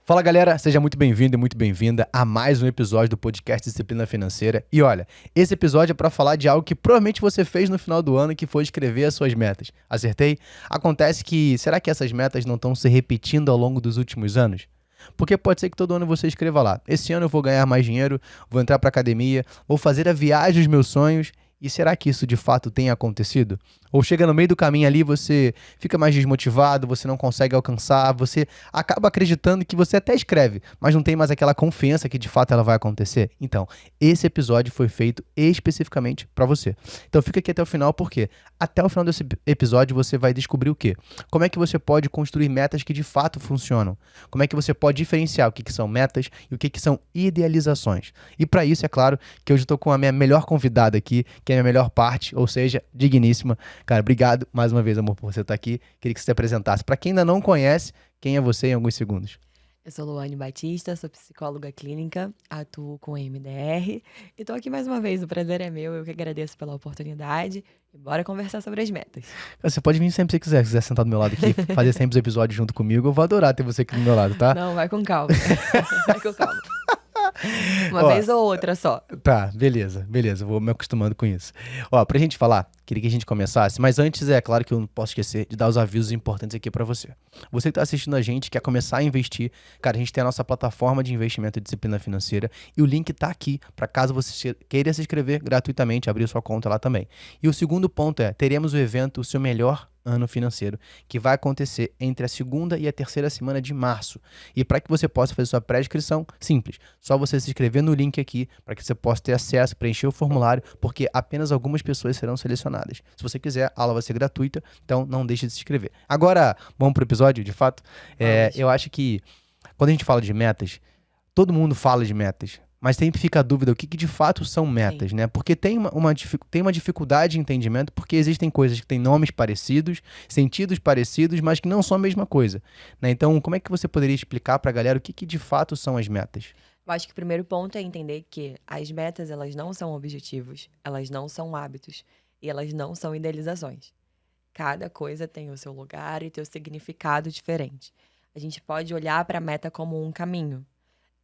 Fala galera, seja muito bem-vindo e muito bem-vinda a mais um episódio do podcast Disciplina Financeira. E olha, esse episódio é para falar de algo que provavelmente você fez no final do ano, que foi escrever as suas metas. Acertei? Acontece que, será que essas metas não estão se repetindo ao longo dos últimos anos? Porque pode ser que todo ano você escreva lá: esse ano eu vou ganhar mais dinheiro, vou entrar para academia, vou fazer a viagem dos meus sonhos. E será que isso de fato tem acontecido? Ou chega no meio do caminho ali, você fica mais desmotivado, você não consegue alcançar, você acaba acreditando que você até escreve, mas não tem mais aquela confiança que de fato ela vai acontecer? Então, esse episódio foi feito especificamente para você. Então fica aqui até o final, porque até o final desse episódio você vai descobrir o quê? Como é que você pode construir metas que de fato funcionam? Como é que você pode diferenciar o que são metas e o que são idealizações? E para isso, é claro, que hoje eu estou com a minha melhor convidada aqui, que é a minha melhor parte, ou seja, digníssima. Cara, obrigado mais uma vez, amor, por você estar aqui. Queria que você se apresentasse. Para quem ainda não conhece, quem é você em alguns segundos? Eu sou Luane Batista, sou psicóloga clínica, atuo com MDR e tô aqui mais uma vez, o prazer é meu, eu que agradeço pela oportunidade e bora conversar sobre as metas. Você pode vir sempre que você quiser sentar do meu lado aqui, fazer sempre os episódios junto comigo. Eu vou adorar ter você aqui do meu lado, tá? Não, vai com calma, vai com calma. Uma Ó, vez ou outra só. Tá, beleza, vou me acostumando com isso. Ó, pra gente falar, queria que a gente começasse, mas antes é claro que eu não posso esquecer de dar os avisos importantes aqui pra você. Você que tá assistindo a gente, quer começar a investir, cara, a gente tem a nossa plataforma de investimento e disciplina financeira e o link tá aqui pra caso você queira se inscrever gratuitamente, abrir sua conta lá também. E o segundo ponto é, teremos o evento O Seu Melhor Ano Financeiro, que vai acontecer entre a segunda e a terceira semana de março. E para que você possa fazer sua pré-inscrição, simples, só você se inscrever no link aqui para que você possa ter acesso, preencher o formulário, porque apenas algumas pessoas serão selecionadas. Se você quiser, a aula vai ser gratuita, então não deixe de se inscrever. Agora, vamos pro episódio, de fato? Eu acho que quando a gente fala de metas, todo mundo fala de metas, mas sempre fica a dúvida o que de fato são metas, né? Porque tem uma dificuldade de entendimento, porque existem coisas que têm nomes parecidos, sentidos parecidos, mas que não são a mesma coisa, né? Então, como é que você poderia explicar para a galera o que de fato são as metas? Eu acho que o primeiro ponto é entender que as metas, elas não são objetivos, elas não são hábitos e elas não são idealizações. Cada coisa tem o seu lugar e tem o significado diferente. A gente pode olhar para a meta como um caminho.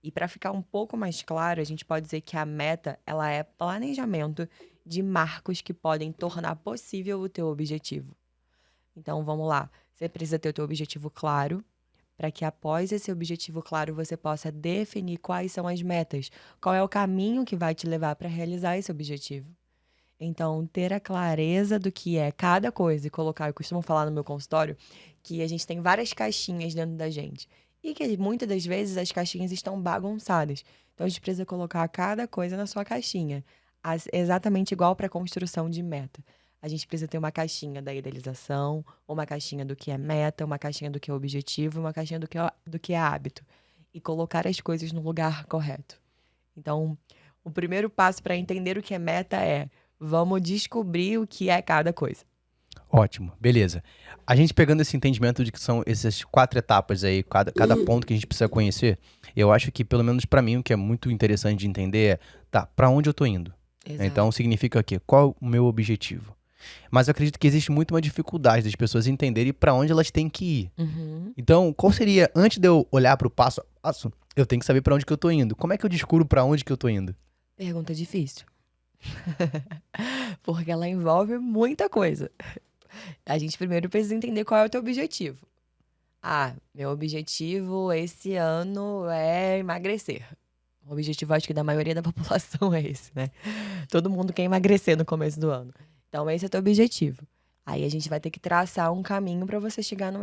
E para ficar um pouco mais claro, a gente pode dizer que a meta, ela é planejamento de marcos que podem tornar possível o teu objetivo. Então, vamos lá. Você precisa ter o teu objetivo claro, para que após esse objetivo claro, você possa definir quais são as metas, qual é o caminho que vai te levar para realizar esse objetivo. Então, ter a clareza do que é cada coisa e colocar, eu costumo falar no meu consultório, que a gente tem várias caixinhas dentro da gente. E que muitas das vezes as caixinhas estão bagunçadas. Então, a gente precisa colocar cada coisa na sua caixinha. Exatamente igual para a construção de meta. A gente precisa ter uma caixinha da idealização, uma caixinha do que é meta, uma caixinha do que é objetivo, uma caixinha do que é hábito. E colocar as coisas no lugar correto. Então, o primeiro passo para entender o que é meta é: vamos descobrir o que é cada coisa. Ótimo, beleza. A gente pegando esse entendimento de que são essas 4 etapas aí, cada ponto que a gente precisa conhecer, eu acho que, pelo menos para mim, o que é muito interessante de entender é, tá, para onde eu tô indo? Exato. Então, significa o quê? Qual o meu objetivo? Mas eu acredito que existe muito uma dificuldade das pessoas entenderem para onde elas têm que ir. Uhum. Então, qual seria, antes de eu olhar para o passo a passo, eu tenho que saber para onde que eu tô indo. Como é que eu descubro para onde que eu tô indo? Pergunta difícil. Porque ela envolve muita coisa. A gente primeiro precisa entender qual é o teu objetivo. Ah, meu objetivo esse ano é emagrecer. O objetivo, acho que da maioria da população é esse, né? Todo mundo quer emagrecer no começo do ano. Então, esse é o teu objetivo. Aí a gente vai ter que traçar um caminho para você chegar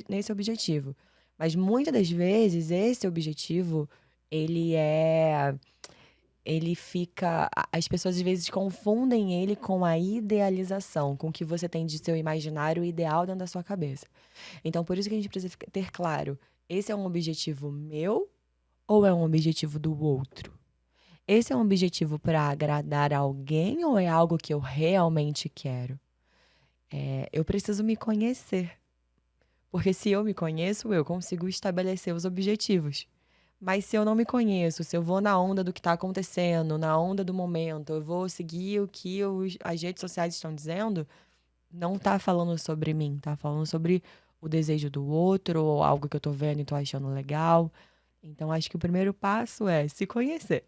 nesse objetivo. Mas muitas das vezes, esse objetivo, ele fica. As pessoas às vezes confundem ele com a idealização, com o que você tem de seu imaginário ideal dentro da sua cabeça. Então, por isso que a gente precisa ter claro: esse é um objetivo meu ou é um objetivo do outro? Esse é um objetivo para agradar alguém ou é algo que eu realmente quero? Eu preciso me conhecer. Porque se eu me conheço, eu consigo estabelecer os objetivos. Mas se eu não me conheço, se eu vou na onda do que está acontecendo, na onda do momento, eu vou seguir o que as redes sociais estão dizendo, não tá falando sobre mim, tá falando sobre o desejo do outro, ou algo que eu tô vendo e tô achando legal. Então, acho que o primeiro passo é se conhecer.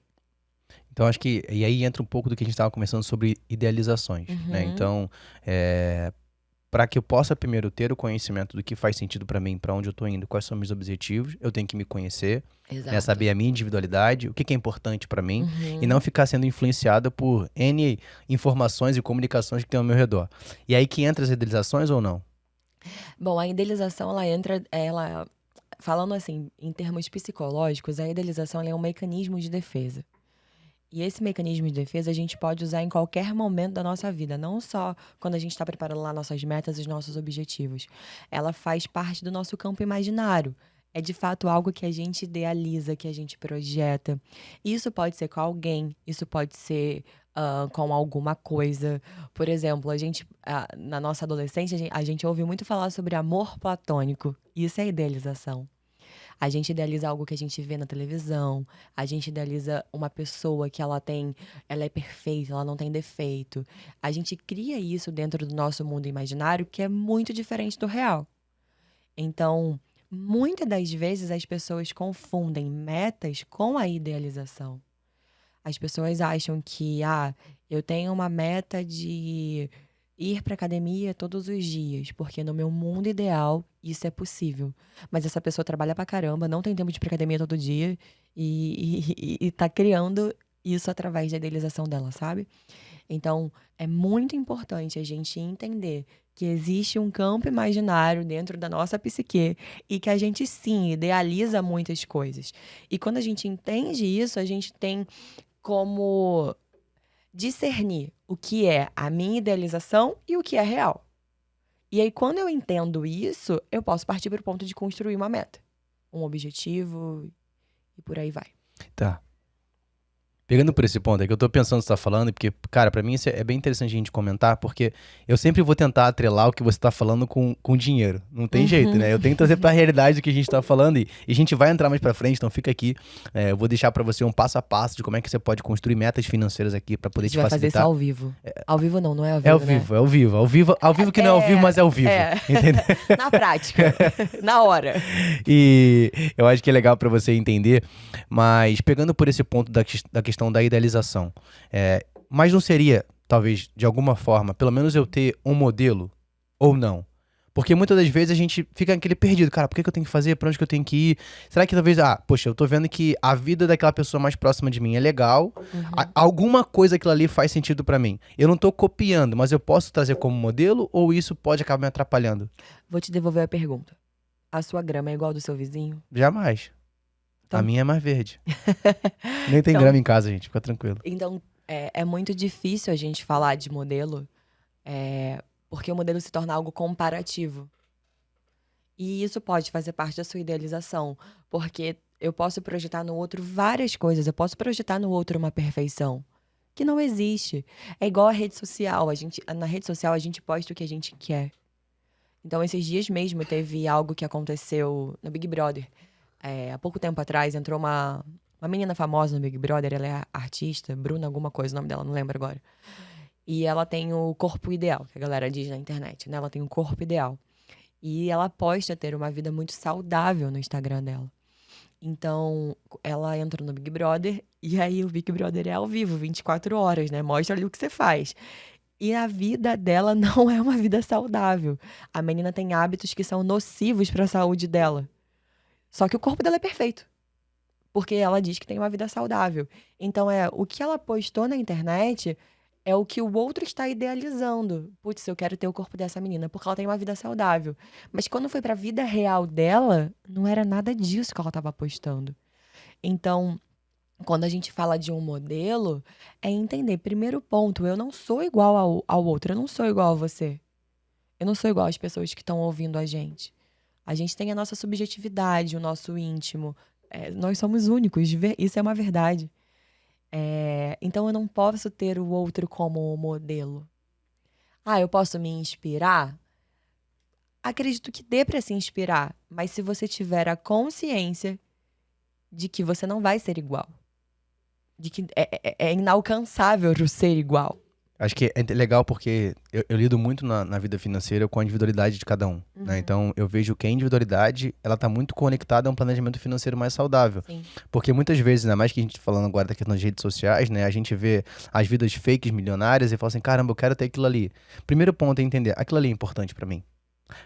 Então, acho que... E aí entra um pouco do que a gente estava conversando sobre idealizações, né? Então, para que eu possa primeiro ter o conhecimento do que faz sentido para mim, para onde eu tô indo, quais são meus objetivos, eu tenho que me conhecer, né? Exato. Saber a minha individualidade, o que é importante para mim, e não ficar sendo influenciado por N informações e comunicações que tem ao meu redor. E aí que entra as idealizações ou não? Bom, a idealização, falando assim, em termos psicológicos, a idealização ela é um mecanismo de defesa. E esse mecanismo de defesa a gente pode usar em qualquer momento da nossa vida, não só quando a gente está preparando lá nossas metas e os nossos objetivos. Ela faz parte do nosso campo imaginário. É de fato algo que a gente idealiza, que a gente projeta. Isso pode ser com alguém, isso pode ser com alguma coisa. Por exemplo, na nossa adolescência, a gente ouve muito falar sobre amor platônico. Isso é idealização. A gente idealiza algo que a gente vê na televisão, a gente idealiza uma pessoa que ela é perfeita, ela não tem defeito. A gente cria isso dentro do nosso mundo imaginário que é muito diferente do real. Então, muitas das vezes as pessoas confundem metas com a idealização. As pessoas acham que, eu tenho uma meta de ir para academia todos os dias, porque no meu mundo ideal isso é possível. Mas essa pessoa trabalha pra caramba, não tem tempo de ir pra academia todo dia e tá criando isso através da idealização dela, sabe? Então, é muito importante a gente entender que existe um campo imaginário dentro da nossa psique e que a gente, sim, idealiza muitas coisas. E quando a gente entende isso, a gente tem como discernir o que é a minha idealização e o que é real. E aí, quando eu entendo isso, eu posso partir para o ponto de construir uma meta, um objetivo e por aí vai. Tá. Pegando por esse ponto, é que eu tô pensando o que você tá falando, porque, cara, pra mim isso é bem interessante a gente comentar, porque eu sempre vou tentar atrelar o que você tá falando com dinheiro. Não tem jeito, né? Eu tenho que trazer pra realidade do que a gente tá falando e a gente vai entrar mais pra frente, então fica aqui. Eu vou deixar pra você um passo a passo de como é que você pode construir metas financeiras aqui pra poder te facilitar. Vai fazer isso ao vivo. Ao vivo não é ao vivo, É ao vivo, né? É ao vivo. Ao vivo que não é ao vivo, mas é ao vivo. Entendeu? Na prática, na hora. E eu acho que é legal pra você entender, mas pegando por esse ponto da questão da idealização, mas não seria, talvez, de alguma forma, pelo menos eu ter um modelo ou não? Porque muitas das vezes a gente fica naquele perdido, cara, por que eu tenho que fazer? Pra onde que eu tenho que ir? Será que talvez, poxa, eu tô vendo que a vida daquela pessoa mais próxima de mim é legal, alguma coisa aquilo ali faz sentido pra mim. Eu não tô copiando, mas eu posso trazer como modelo ou isso pode acabar me atrapalhando? Vou te devolver a pergunta. A sua grama é igual do seu vizinho? Jamais. Então... A minha é mais verde. Nem tem grama em casa, gente. Fica tranquilo. Então, é muito difícil a gente falar de modelo, porque o modelo se torna algo comparativo. E isso pode fazer parte da sua idealização, porque eu posso projetar no outro várias coisas. Eu posso projetar no outro uma perfeição que não existe. É igual a rede social. Na rede social, a gente posta o que a gente quer. Então, esses dias mesmo, teve algo que aconteceu no Big Brother. Há pouco tempo atrás, entrou uma menina famosa no Big Brother. Ela é artista, Bruna alguma coisa, o nome dela, não lembro agora. E ela tem o corpo ideal, que a galera diz na internet, né? Ela tem o corpo ideal. E ela posta ter uma vida muito saudável no Instagram dela. Então, ela entrou no Big Brother, e aí o Big Brother é ao vivo, 24 horas, né? Mostra ali o que você faz. E a vida dela não é uma vida saudável. A menina tem hábitos que são nocivos para a saúde dela. Só que o corpo dela é perfeito. Porque ela diz que tem uma vida saudável. Então, o que ela postou na internet é o que o outro está idealizando. Putz, eu quero ter o corpo dessa menina, porque ela tem uma vida saudável. Mas quando foi para a vida real dela, não era nada disso que ela estava postando. Então, quando a gente fala de um modelo, é entender, primeiro ponto, eu não sou igual ao outro, eu não sou igual a você. Eu não sou igual às pessoas que estão ouvindo a gente. A gente tem a nossa subjetividade, o nosso íntimo. Nós somos únicos, isso é uma verdade. Então eu não posso ter o outro como modelo. Eu posso me inspirar? Acredito que dê para se inspirar, mas se você tiver a consciência de que você não vai ser igual. De que é inalcançável o ser igual. Acho que é legal porque eu lido muito na vida financeira com a individualidade de cada um. né? Então, eu vejo que a individualidade, ela tá muito conectada a um planejamento financeiro mais saudável. Sim. Porque muitas vezes, ainda mais que a gente falando agora da questão das redes sociais, né? A gente vê as vidas fakes milionárias e fala assim, caramba, eu quero ter aquilo ali. Primeiro ponto é entender, aquilo ali é importante pra mim.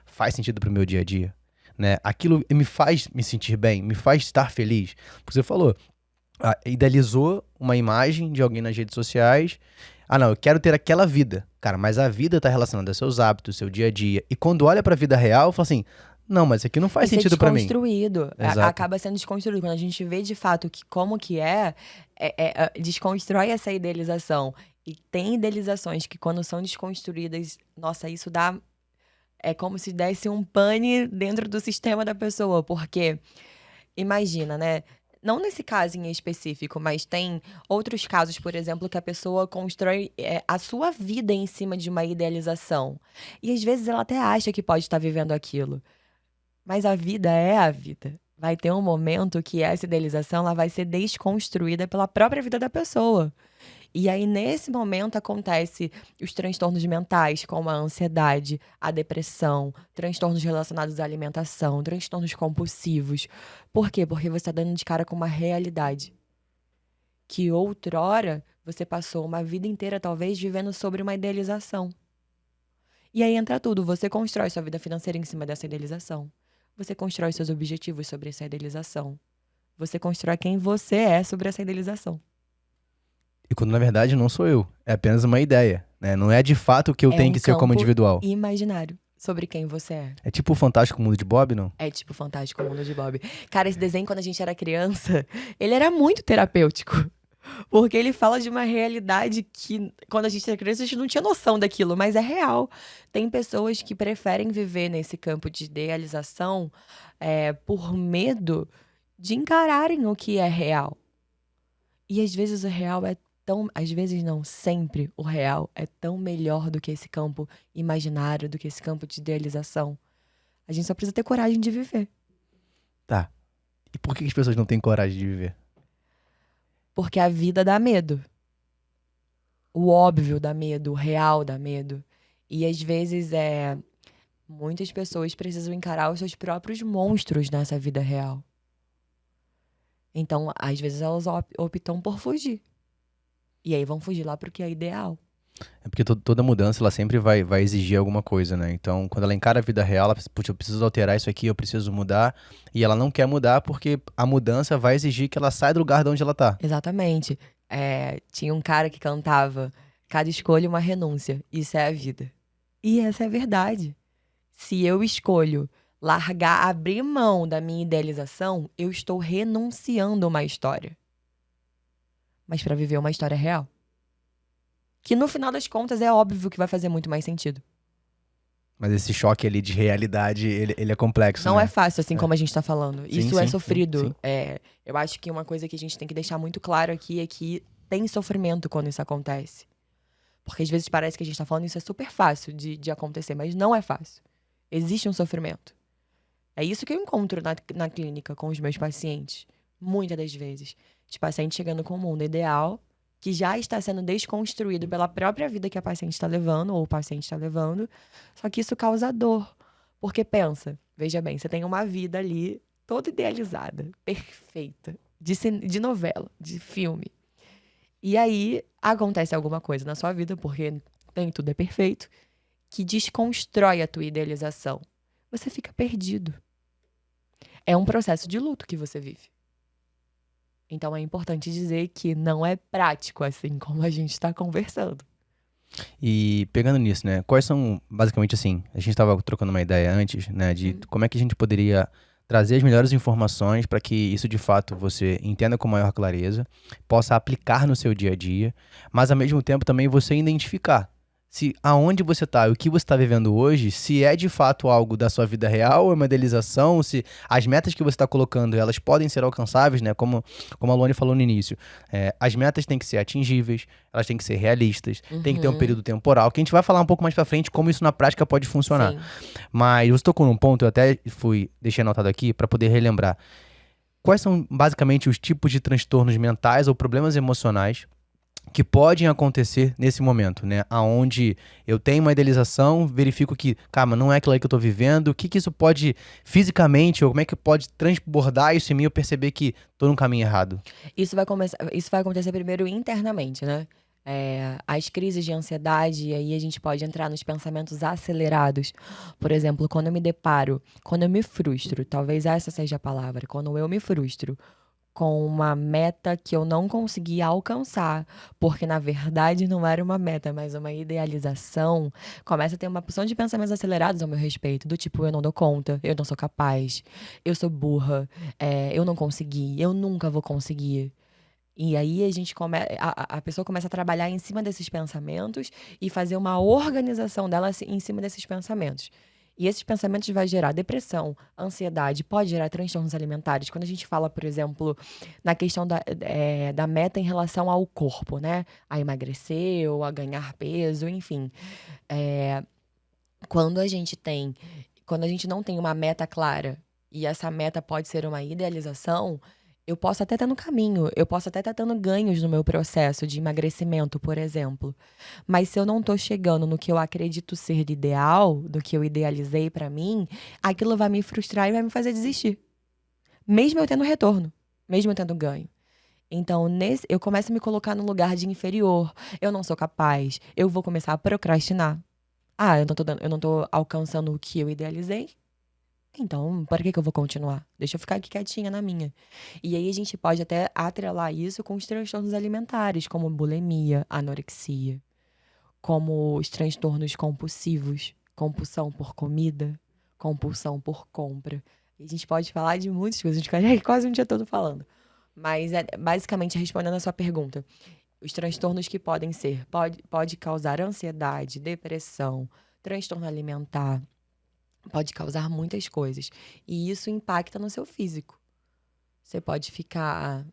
Faz sentido pro meu dia a dia, né? Aquilo me faz me sentir bem, me faz estar feliz. Porque você falou, idealizou uma imagem de alguém nas redes sociais. Ah, não, eu quero ter aquela vida. Cara, mas a vida tá relacionada aos seus hábitos, seu dia a dia. E quando olha pra vida real, fala assim, não, mas isso aqui não faz Isso sentido pra mim. desconstruído. Exato. Acaba sendo desconstruído. Quando a gente vê de fato como que desconstrói essa idealização. E tem idealizações que quando são desconstruídas, nossa, isso dá... É como se desse um pane dentro do sistema da pessoa. Porque, imagina, né? Não nesse caso em específico, mas tem outros casos, por exemplo, que a pessoa constrói a sua vida em cima de uma idealização. E às vezes ela até acha que pode estar vivendo aquilo. Mas a vida é a vida. Vai ter um momento que essa idealização ela vai ser desconstruída pela própria vida da pessoa. E aí, nesse momento, acontece os transtornos mentais, como a ansiedade, a depressão, transtornos relacionados à alimentação, transtornos compulsivos. Por quê? Porque você está dando de cara com uma realidade. Que outrora você passou uma vida inteira, talvez, vivendo sobre uma idealização. E aí entra tudo. Você constrói sua vida financeira em cima dessa idealização. Você constrói seus objetivos sobre essa idealização. Você constrói quem você é sobre essa idealização. E quando na verdade não sou eu, é apenas uma ideia, né? Não é de fato o que eu tenho que ser como individual. Imaginário sobre quem você é. É tipo o Fantástico Mundo de Bob, não? É tipo o Fantástico Mundo de Bob. Cara, esse desenho, quando a gente era criança, ele era muito terapêutico. Porque ele fala de uma realidade que, quando a gente era criança, a gente não tinha noção daquilo, mas é real. Tem pessoas que preferem viver nesse campo de idealização por medo de encararem o que é real. E às vezes o real é tão... Às vezes não, sempre o real é tão melhor do que esse campo imaginário, do que esse campo de idealização. A gente só precisa ter coragem de viver. Tá. E por que as pessoas não têm coragem de viver? Porque a vida dá medo. O óbvio dá medo, o real dá medo. E às vezes muitas pessoas precisam encarar os seus próprios monstros nessa vida real. Então, às vezes elas optam por fugir. E aí vão fugir lá pro que é ideal. É porque toda mudança, ela sempre vai exigir alguma coisa, né? Então, quando ela encara a vida real, ela pensa, putz, eu preciso alterar isso aqui, eu preciso mudar. E ela não quer mudar porque a mudança vai exigir que ela saia do lugar de onde ela tá. Exatamente. Tinha um cara que cantava, cada escolha uma renúncia, isso é a vida. E essa é a verdade. Se eu escolho largar, abrir mão da minha idealização, eu estou renunciando a uma história. Mas para viver uma história real. Que no final das contas é óbvio que vai fazer muito mais sentido. Mas esse choque ali de realidade, ele é complexo, Não né? é fácil, assim como a gente tá falando. Sim, Isso é sim, sofrido. sim. Eu acho que uma coisa que a gente tem que deixar muito claro aqui é que tem sofrimento quando isso acontece. Porque às vezes parece que a gente tá falando isso é super fácil de acontecer, mas não é fácil. Existe um sofrimento. É isso que eu encontro na clínica com os meus pacientes. Muitas das vezes. De paciente chegando com o mundo ideal, que já está sendo desconstruído pela própria vida que a paciente está levando, ou o paciente está levando. Só que isso causa dor. Porque pensa, veja bem, você tem uma vida ali toda idealizada, perfeita, de novela, de filme. E aí acontece alguma coisa na sua vida, porque nem tudo é perfeito, que desconstrói a tua idealização. Você fica perdido. É um processo de luto que você vive. Então é importante dizer que não é prático, assim como a gente está conversando. E pegando nisso, né? Quais são, basicamente assim, a gente estava trocando uma ideia antes, né? De como é que a gente poderia trazer as melhores informações para que isso de fato você entenda com maior clareza, possa aplicar no seu dia a dia, mas ao mesmo tempo também você identificar se aonde você está e o que você está vivendo hoje, se é de fato algo da sua vida real, é uma idealização, se as metas que você está colocando, elas podem ser alcançáveis, né? Como a Luane falou no início, as metas têm que ser atingíveis, elas têm que ser realistas, tem que ter um período temporal, que a gente vai falar um pouco mais pra frente como isso na prática pode funcionar. Sim. Mas você tocou num ponto, eu até deixei anotado aqui para poder relembrar. Quais são basicamente os tipos de transtornos mentais ou problemas emocionais que podem acontecer nesse momento, né? Aonde eu tenho uma idealização, verifico que, cara, não é aquilo aí que eu tô vivendo, o que que isso pode fisicamente, ou como é que pode transbordar isso em mim, eu perceber que tô no caminho errado? Isso vai acontecer primeiro internamente, né? As crises de ansiedade, e aí a gente pode entrar nos pensamentos acelerados. Por exemplo, quando eu me frustro, talvez essa seja a palavra, quando eu me frustro com uma meta que eu não consegui alcançar, porque na verdade não era uma meta, mas uma idealização, começa a ter uma porção de pensamentos acelerados ao meu respeito, do tipo, eu não dou conta, eu não sou capaz, eu sou burra, eu não consegui, eu nunca vou conseguir. E aí a pessoa começa a trabalhar em cima desses pensamentos e fazer uma organização dela em cima desses pensamentos. E esses pensamentos vai gerar depressão, ansiedade, pode gerar transtornos alimentares. Quando a gente fala, por exemplo, na questão da meta em relação ao corpo, né? A emagrecer ou a ganhar peso, enfim. É, quando a gente tem, quando a gente não tem uma meta clara e essa meta pode ser uma idealização, eu posso até estar no caminho, eu posso até estar tendo ganhos no meu processo de emagrecimento, por exemplo. Mas se eu não tô chegando no que eu acredito ser ideal, do que eu idealizei pra mim, aquilo vai me frustrar e vai me fazer desistir. Mesmo eu tendo retorno, mesmo eu tendo ganho. Então, eu começo a me colocar no lugar de inferior. Eu não sou capaz. Eu vou começar a procrastinar. Ah, eu não tô alcançando o que eu idealizei. Então, para que eu vou continuar? Deixa eu ficar aqui quietinha na minha. E aí a gente pode até atrelar isso com os transtornos alimentares, como bulimia, anorexia, como os transtornos compulsivos, compulsão por comida, compulsão por compra. E a gente pode falar de muitas coisas, a gente fica quase um dia todo falando. Mas basicamente respondendo a sua pergunta, os transtornos que podem ser, pode causar ansiedade, depressão, transtorno alimentar, pode causar muitas coisas. E isso impacta no seu físico. Você pode ficar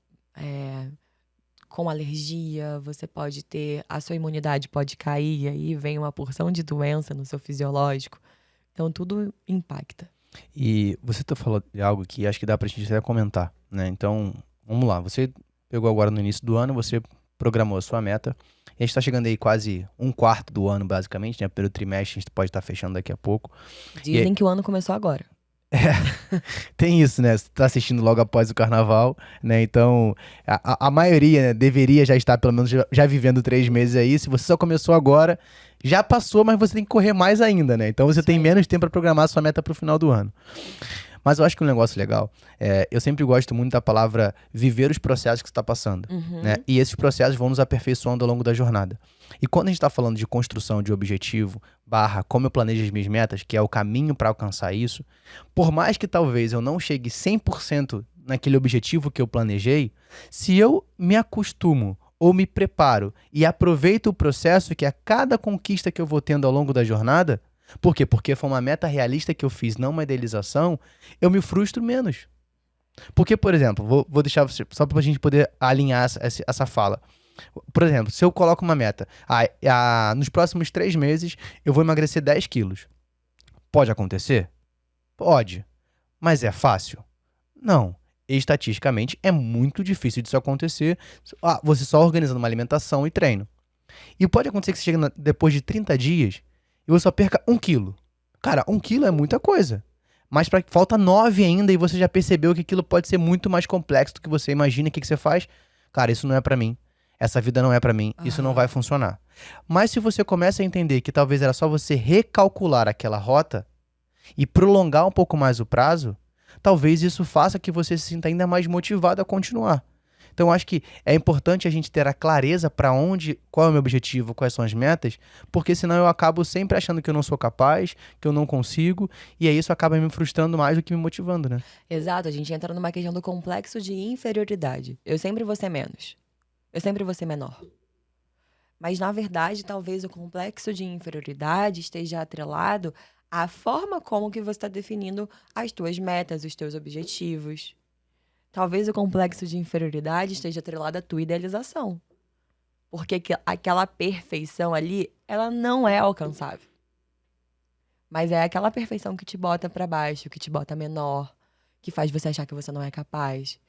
com alergia, você pode ter. A sua imunidade pode cair, e aí vem uma porção de doença no seu fisiológico. Então, tudo impacta. E você falou de algo que acho que dá pra gente até comentar, né? Então, vamos lá. Você pegou agora no início do ano, você programou a sua meta. E a gente tá chegando aí quase um quarto do ano, basicamente, né? Pelo trimestre, a gente pode estar fechando daqui a pouco. Dizem que o ano começou agora. Tem isso, né? Você tá assistindo logo após o carnaval, né? Então, a maioria, né, deveria já estar, pelo menos, já vivendo 3 meses aí. Se você só começou agora, já passou, mas você tem que correr mais ainda, né? Então, você Isso tem aí. menos tempo para programar a sua meta pro final do ano. Mas eu acho que um negócio legal, eu sempre gosto muito da palavra viver os processos que você está passando, né? E esses processos vão nos aperfeiçoando ao longo da jornada. E quando a gente está falando de construção de objetivo, como eu planejo as minhas metas, que é o caminho para alcançar isso, por mais que talvez eu não chegue 100% naquele objetivo que eu planejei, se eu me acostumo ou me preparo e aproveito o processo, que é cada conquista que eu vou tendo ao longo da jornada. Por quê? Porque foi uma meta realista que eu fiz, não uma idealização, eu me frustro menos. Porque, por exemplo, vou deixar só para a gente poder alinhar essa fala. Por exemplo, se eu coloco uma meta, nos próximos 3 meses eu vou emagrecer 10 quilos. Pode acontecer? Pode. Mas é fácil? Não. Estatisticamente é muito difícil disso acontecer, você só organizando uma alimentação e treino. E pode acontecer que você chegue depois de 30 dias e você só perca 1 quilo. Cara, 1 quilo é muita coisa. Mas falta 9 ainda e você já percebeu que aquilo pode ser muito mais complexo do que você imagina. O que você faz? Cara, isso não é pra mim. Essa vida não é pra mim. Isso não vai funcionar. Mas se você começa a entender que talvez era só você recalcular aquela rota e prolongar um pouco mais o prazo, talvez isso faça que você se sinta ainda mais motivado a continuar. Então, acho que é importante a gente ter a clareza para qual é o meu objetivo, quais são as metas, porque senão eu acabo sempre achando que eu não sou capaz, que eu não consigo, e aí isso acaba me frustrando mais do que me motivando, né? Exato, a gente entra numa questão do complexo de inferioridade. Eu sempre vou ser menos. Eu sempre vou ser menor. Mas, na verdade, talvez o complexo de inferioridade esteja atrelado à forma como que você está definindo as tuas metas, os teus objetivos. Talvez o complexo de inferioridade esteja atrelado à tua idealização. Porque aquela perfeição ali, ela não é alcançável. Mas é aquela perfeição que te bota pra baixo, que te bota menor, que faz você achar que você não é capaz.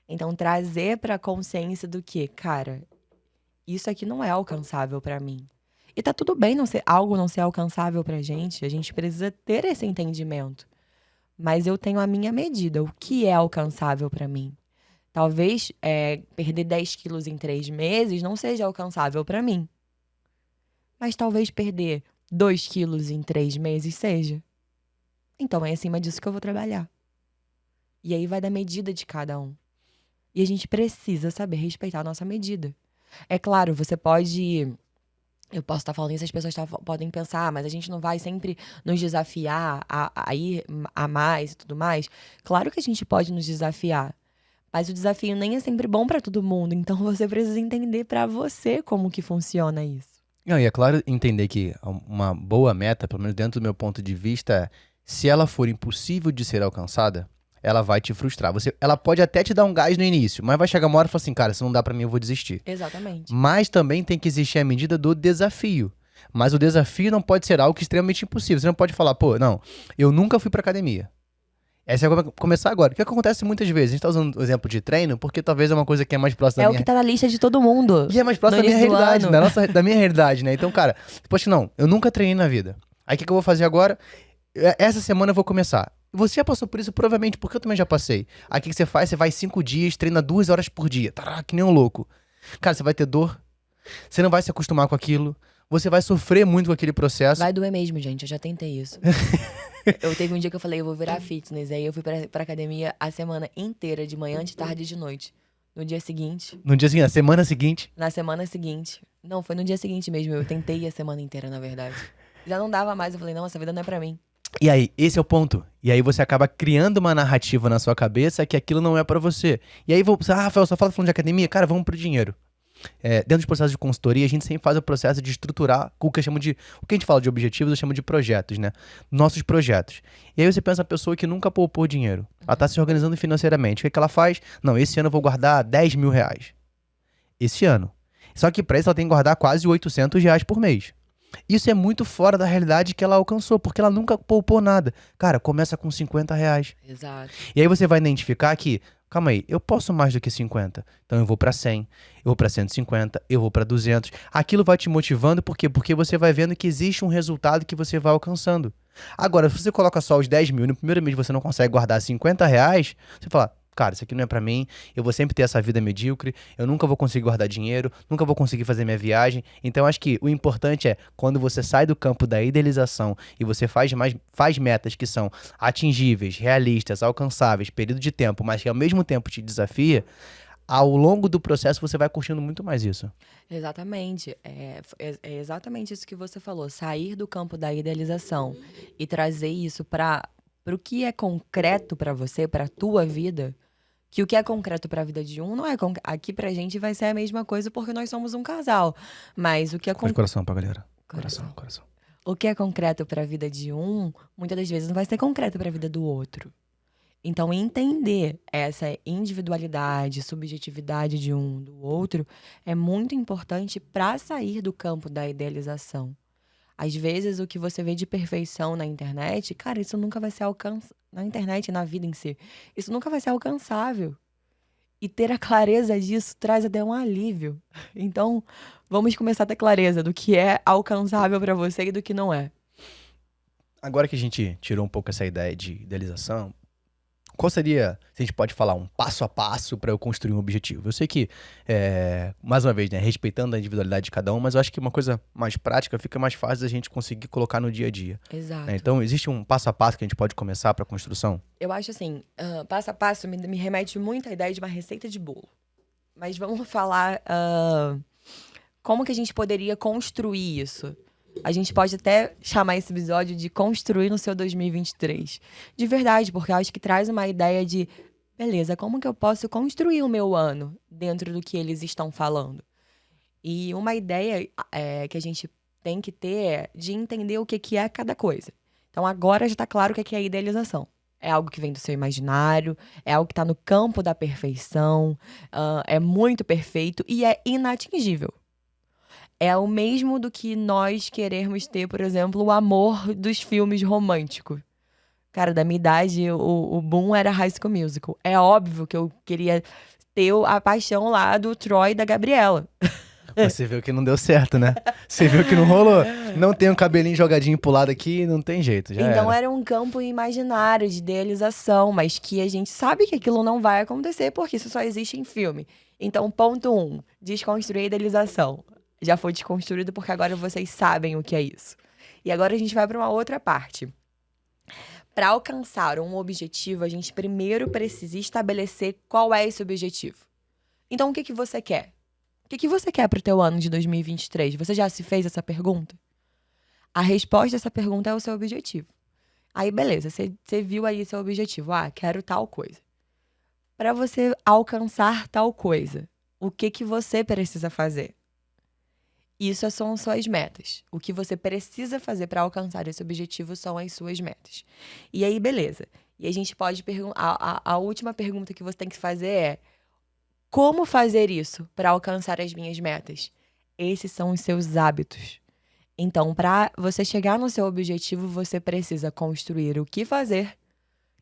Então, trazer pra consciência do que, cara, isso aqui não é alcançável pra mim. E tá tudo bem algo não ser alcançável pra gente. A gente precisa ter esse entendimento. Mas eu tenho a minha medida. O que é alcançável pra mim? Talvez perder 10 quilos em 3 meses não seja alcançável pra mim. Mas talvez perder 2 quilos em 3 meses seja. Então é acima disso que eu vou trabalhar. E aí vai da medida de cada um. E a gente precisa saber respeitar a nossa medida. É claro, você pode... Eu posso estar falando isso, as pessoas podem pensar, mas a gente não vai sempre nos desafiar a ir a mais e tudo mais. Claro que a gente pode nos desafiar, mas o desafio nem é sempre bom para todo mundo. Então você precisa entender para você como que funciona isso. Não, e é claro entender que uma boa meta, pelo menos dentro do meu ponto de vista, se ela for impossível de ser alcançada, ela vai te frustrar. Ela pode até te dar um gás no início, mas vai chegar uma hora e falar assim, cara, se não dá pra mim, eu vou desistir. Exatamente. Mas também tem que existir a medida do desafio. Mas o desafio não pode ser algo extremamente impossível. Você não pode falar, pô, não, eu nunca fui pra academia. Essa vai começar agora. O que acontece muitas vezes? A gente tá usando o exemplo de treino porque talvez é uma coisa que é mais próxima da minha... É o que tá na lista de todo mundo. E é mais próximo da minha realidade, da minha realidade, né? Então, cara, poxa, não, eu nunca treinei na vida. Aí o que eu vou fazer agora? Essa semana eu vou começar. Você já passou por isso, provavelmente, porque eu também já passei. Aí o que você faz? Você vai 5 dias, treina 2 horas por dia. Tá, que nem um louco. Cara, você vai ter dor. Você não vai se acostumar com aquilo. Você vai sofrer muito com aquele processo. Vai doer mesmo, gente. Eu já tentei isso. Eu teve um dia que eu falei, eu vou virar fitness. Aí eu fui pra academia a semana inteira, de manhã, de tarde e de noite. No dia seguinte... Na semana seguinte? Na semana seguinte. Não, foi no dia seguinte mesmo. Eu tentei a semana inteira, na verdade. Já não dava mais. Eu falei, não, essa vida não é pra mim. E aí, esse é o ponto. E aí você acaba criando uma narrativa na sua cabeça que aquilo não é pra você. E aí, Rafael, só fala falando de academia? Cara, vamos pro dinheiro. Dentro dos processos de consultoria, a gente sempre faz o processo de estruturar o que a gente fala de objetivos, eu chamo de projetos, né? Nossos projetos. E aí você pensa na pessoa que nunca poupou dinheiro. Ela tá se organizando financeiramente. O que ela faz? Não, esse ano eu vou guardar 10 mil reais. Esse ano. Só que pra isso ela tem que guardar quase 800 reais por mês. Isso é muito fora da realidade que ela alcançou, porque ela nunca poupou nada. Cara, começa com 50 reais. Exato. E aí você vai identificar que, calma aí, eu posso mais do que 50. Então eu vou pra 100, eu vou pra 150, eu vou pra 200. Aquilo vai te motivando, por quê? Porque você vai vendo que existe um resultado que você vai alcançando. Agora, se você coloca só os 10 mil e no primeiro mês você não consegue guardar 50 reais, você fala... Cara, isso aqui não é pra mim, eu vou sempre ter essa vida medíocre, eu nunca vou conseguir guardar dinheiro, nunca vou conseguir fazer minha viagem. Então, acho que o importante é, quando você sai do campo da idealização e você faz metas que são atingíveis, realistas, alcançáveis, período de tempo, mas que ao mesmo tempo te desafia, ao longo do processo você vai curtindo muito mais isso. Exatamente. É exatamente isso que você falou. Sair do campo da idealização e trazer isso para o que é concreto pra você, pra tua vida. Que o que é concreto pra vida de um não é aqui pra gente vai ser a mesma coisa porque nós somos um casal. Mas o que é Faz coração pra galera. Coração. O que é concreto pra vida de um, muitas das vezes não vai ser concreto pra vida do outro. Então, entender essa individualidade, subjetividade de um do outro é muito importante pra sair do campo da idealização. Às vezes, o que você vê de perfeição na internet, cara, isso nunca vai ser alcançável. Na internet, na vida em si. Isso nunca vai ser alcançável. E ter a clareza disso traz até um alívio. Então, vamos começar a ter clareza do que é alcançável pra você e do que não é. Agora que a gente tirou um pouco essa ideia de idealização, qual seria, se a gente pode falar, um passo a passo para eu construir um objetivo? Eu sei que, mais uma vez, né, respeitando a individualidade de cada um, mas eu acho que uma coisa mais prática fica mais fácil a gente conseguir colocar no dia a dia. Exato. Né? Então, existe um passo a passo que a gente pode começar para a construção? Eu acho assim, passo a passo me remete muito à ideia de uma receita de bolo. Mas vamos falar como que a gente poderia construir isso. A gente pode até chamar esse episódio de construir no seu 2023. De verdade, porque eu acho que traz uma ideia de, beleza, como que eu posso construir o meu ano dentro do que eles estão falando? E uma ideia que a gente tem que ter é de entender o que é cada coisa. Então agora já está claro o que é idealização. É algo que vem do seu imaginário, é algo que está no campo da perfeição, é muito perfeito e é inatingível. É o mesmo do que nós querermos ter, por exemplo, o amor dos filmes românticos. Cara, da minha idade, o boom era High School Musical. É óbvio que eu queria ter a paixão lá do Troy e da Gabriela. Você viu que não deu certo, né? Você viu que não rolou. Não tem um cabelinho jogadinho pro lado aqui, não tem jeito, já Então era. era um campo imaginário de idealização, mas que a gente sabe que aquilo não vai acontecer porque isso só existe em filme. Então, ponto 1, desconstruir a idealização. Já foi desconstruído porque agora vocês sabem o que é isso. E agora a gente vai para uma outra parte. Para alcançar um objetivo, a gente primeiro precisa estabelecer qual é esse objetivo. Então, o que que você quer? O que que você quer para o teu ano de 2023? Você já se fez essa pergunta? A resposta dessa pergunta é o seu objetivo. Aí, beleza, você viu aí seu objetivo. Ah, quero tal coisa. Para você alcançar tal coisa, o que que você precisa fazer? Isso são suas metas. O que você precisa fazer para alcançar esse objetivo são as suas metas. E aí, beleza. E a gente pode perguntar. A última pergunta que você tem que fazer é: como fazer isso para alcançar as minhas metas? Esses são os seus hábitos. Então, para você chegar no seu objetivo, você precisa construir o que fazer,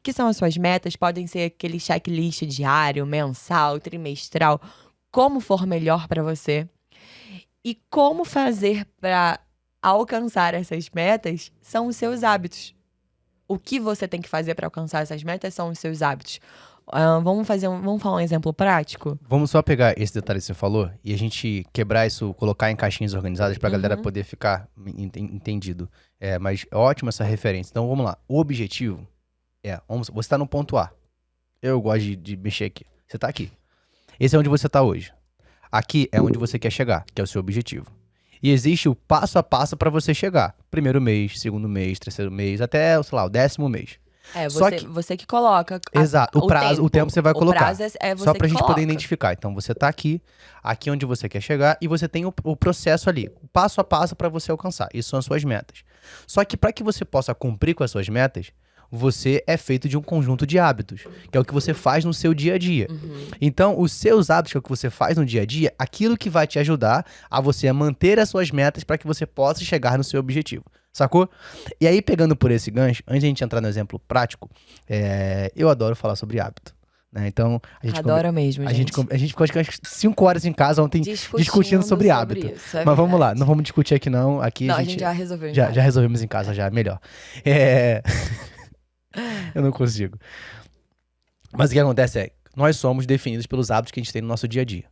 que são as suas metas. Podem ser aquele checklist diário, mensal, trimestral, como for melhor para você. E como fazer para alcançar essas metas são os seus hábitos. O que você tem que fazer para alcançar essas metas são os seus hábitos. Vamos falar um exemplo prático? Vamos só pegar esse detalhe que você falou e a gente quebrar isso, colocar em caixinhas organizadas pra galera poder ficar entendido. Mas é ótima essa referência. Então vamos lá. O objetivo você tá no ponto A. Eu gosto de mexer aqui. Você tá aqui. Esse é onde você tá hoje. Aqui é onde você quer chegar, que é o seu objetivo. E existe o passo a passo para você chegar. Primeiro mês, segundo mês, terceiro mês, até, sei lá, o 10º mês. Você que coloca. Exato, o tempo você vai colocar. O prazo é você só pra que gente coloca. poder identificar. Então você tá aqui onde você quer chegar, e você tem o processo ali, o passo a passo para você alcançar. Isso são as suas metas. Só que para que você possa cumprir com as suas metas, você é feito de um conjunto de hábitos, que é o que você faz no seu dia a dia. Então, os seus hábitos, que é o que você faz no dia a dia, aquilo que vai te ajudar a você a manter as suas metas para que você possa chegar no seu objetivo. Sacou? E aí, pegando por esse gancho, antes de a gente entrar no exemplo prático, eu adoro falar sobre hábito. Né? Então, Adoro mesmo, gente. A gente ficou acho que 5 horas em casa ontem discutindo sobre hábito. Isso, mas vamos lá, não vamos discutir aqui não. Aqui a gente já resolveu. Já resolvemos em casa, já, melhor. Eu não consigo. Mas o que acontece é, nós somos definidos pelos hábitos que a gente tem no nosso dia a dia.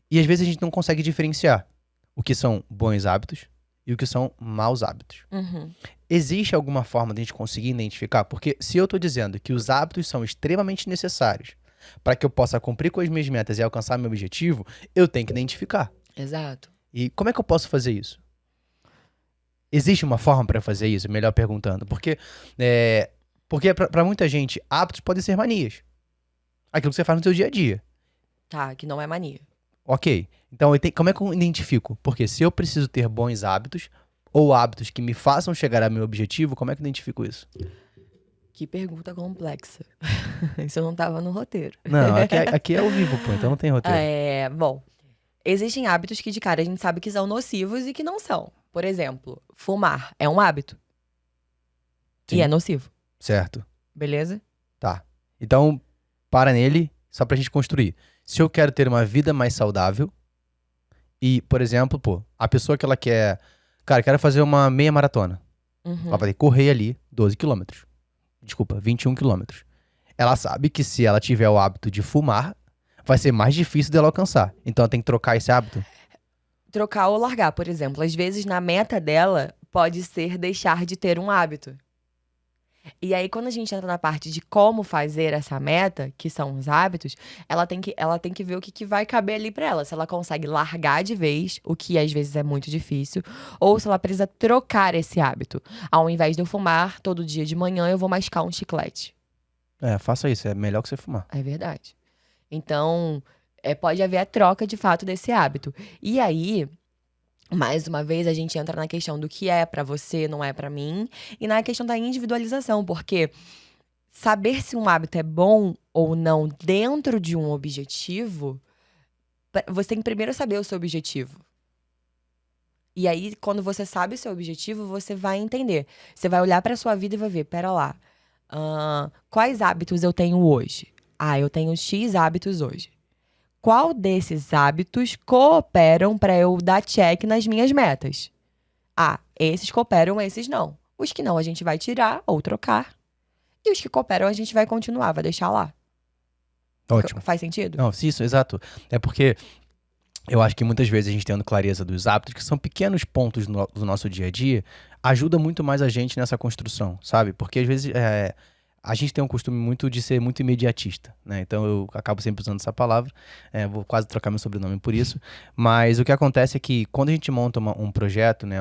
E às vezes a gente não consegue diferenciar o que são bons hábitos e o que são maus hábitos. Existe alguma forma de a gente conseguir identificar? Porque se eu tô dizendo que os hábitos são extremamente necessários para que eu possa cumprir com as minhas metas e alcançar meu objetivo, eu tenho que identificar. Exato. E como é que eu posso fazer isso? Existe uma forma para fazer isso? Melhor perguntando. Porque para muita gente, hábitos podem ser manias. Aquilo que você faz no seu dia a dia. Tá, que não é mania. Ok. Então, como é que eu identifico? Porque se eu preciso ter bons hábitos, ou hábitos que me façam chegar ao meu objetivo, como é que eu identifico isso? Que pergunta complexa. Isso não tava no roteiro. Não, aqui é ao vivo, pô, então não tem roteiro. Bom, existem hábitos que de cara a gente sabe que são nocivos e que não são. Por exemplo, fumar é um hábito. Sim. E é nocivo. Certo. Beleza? Tá. Então, para nele, só pra gente construir. Se eu quero ter uma vida mais saudável e, por exemplo, a pessoa que ela quer... Cara, quero fazer uma meia maratona. Ela vai ter que correr ali 12 quilômetros. Desculpa, 21 quilômetros. Ela sabe que se ela tiver o hábito de fumar, vai ser mais difícil dela alcançar. Então ela tem que trocar esse hábito? Trocar ou largar, por exemplo. Às vezes, na meta dela, pode ser deixar de ter um hábito. E aí, quando a gente entra na parte de como fazer essa meta, que são os hábitos, ela tem que ver o que vai caber ali pra ela. Se ela consegue largar de vez, o que às vezes é muito difícil, ou se ela precisa trocar esse hábito. Ao invés de eu fumar todo dia de manhã, eu vou mascar um chiclete. Faça isso. É melhor que você fumar. É verdade. Então, pode haver a troca, de fato, desse hábito. E aí... Mais uma vez, a gente entra na questão do que é pra você, não é pra mim. E na questão da individualização, porque saber se um hábito é bom ou não dentro de um objetivo, você tem que primeiro saber o seu objetivo. E aí, quando você sabe o seu objetivo, você vai entender. Você vai olhar pra sua vida e vai ver, pera lá, quais hábitos eu tenho hoje? Eu tenho X hábitos hoje. qual desses hábitos cooperam para eu dar check nas minhas metas. Ah, esses cooperam, esses não. Os que não a gente vai tirar ou trocar. E os que cooperam a gente vai continuar, vai deixar lá. Ótimo. Faz sentido? Não, isso, exato. É porque eu acho que muitas vezes a gente tendo clareza dos hábitos, que são pequenos pontos do nosso dia a dia, ajuda muito mais a gente nessa construção, sabe? Porque às vezes a gente tem um costume muito de ser muito imediatista, né? Então eu acabo sempre usando essa palavra, vou quase trocar meu sobrenome por isso, mas o que acontece é que quando a gente monta um projeto, né,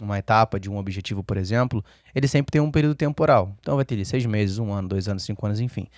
uma etapa de um objetivo, por exemplo, ele sempre tem um período temporal. Então vai ter ali 6 meses, 1 ano, 2 anos, 5 anos, enfim.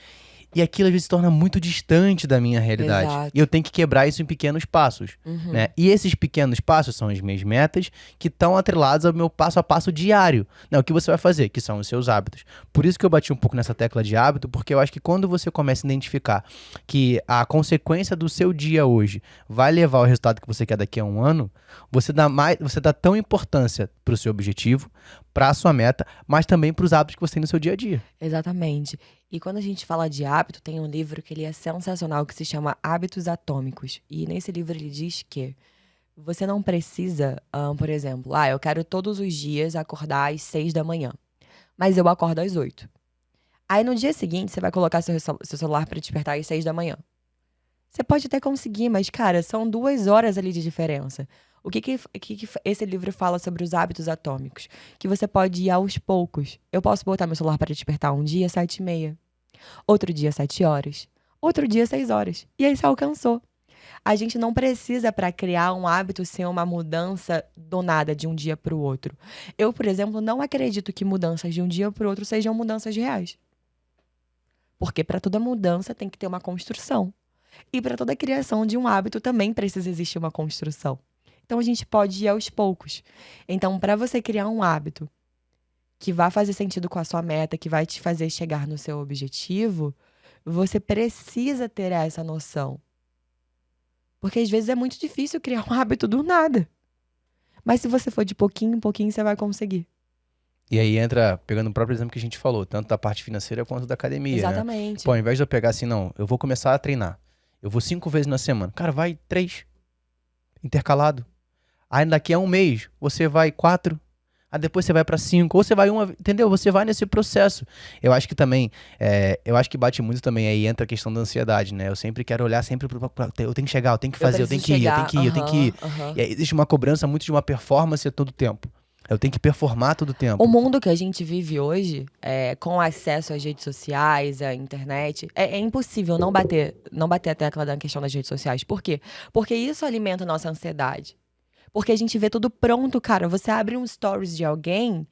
E aquilo às vezes se torna muito distante da minha realidade. Exato. E eu tenho que quebrar isso em pequenos passos, né? E esses pequenos passos são as minhas metas que estão atreladas ao meu passo a passo diário. Né? O que você vai fazer, que são os seus hábitos. Por isso que eu bati um pouco nessa tecla de hábito, porque eu acho que quando você começa a identificar que a consequência do seu dia hoje vai levar ao resultado que você quer daqui a 1 ano, você dá tão importância para o seu objetivo, para a sua meta, mas também para os hábitos que você tem no seu dia a dia. Exatamente. E quando a gente fala de hábito, tem um livro que ele é sensacional, que se chama Hábitos Atômicos. E nesse livro ele diz que você não precisa, por exemplo, eu quero todos os dias acordar às 6 da manhã, mas eu acordo às 8. Aí no dia seguinte você vai colocar seu celular para despertar às 6 da manhã. Você pode até conseguir, mas cara, são 2 horas ali de diferença. O que esse livro fala sobre os hábitos atômicos? Que você pode ir aos poucos. Eu posso botar meu celular para despertar um dia 7h30, outro dia 7 horas, outro dia 6 horas. E aí você alcançou. A gente não precisa, para criar um hábito, ser uma mudança do nada, de um dia para o outro. Eu, por exemplo, não acredito que mudanças de um dia para o outro sejam mudanças reais. Porque para toda mudança tem que ter uma construção. E para toda criação de um hábito também precisa existir uma construção. Então a gente pode ir aos poucos. Então, para você criar um hábito que vai fazer sentido com a sua meta, que vai te fazer chegar no seu objetivo, você precisa ter essa noção. Porque às vezes é muito difícil criar um hábito do nada. Mas se você for de pouquinho em pouquinho, você vai conseguir. E aí entra, pegando o próprio exemplo que a gente falou, tanto da parte financeira quanto da academia, Exatamente. né? Pô, ao invés de eu pegar assim, não, eu vou começar a treinar. Eu vou 5 vezes na semana. Cara, vai 3. Intercalado. Aí daqui a 1 mês, você vai 4. Aí depois você vai pra 5. Ou você vai entendeu? Você vai nesse processo. Eu acho que também, eu acho que bate muito também, aí entra a questão da ansiedade, né? Eu sempre quero olhar sempre eu tenho que chegar, eu tenho que fazer, eu tenho que ir, eu tenho que ir. E aí existe uma cobrança muito de uma performance a todo tempo. Eu tenho que performar todo tempo. O mundo que a gente vive hoje, com acesso às redes sociais, à internet, é impossível não bater a tecla da questão das redes sociais. Por quê? Porque isso alimenta a nossa ansiedade. Porque a gente vê tudo pronto, cara. Você abre um stories de alguém.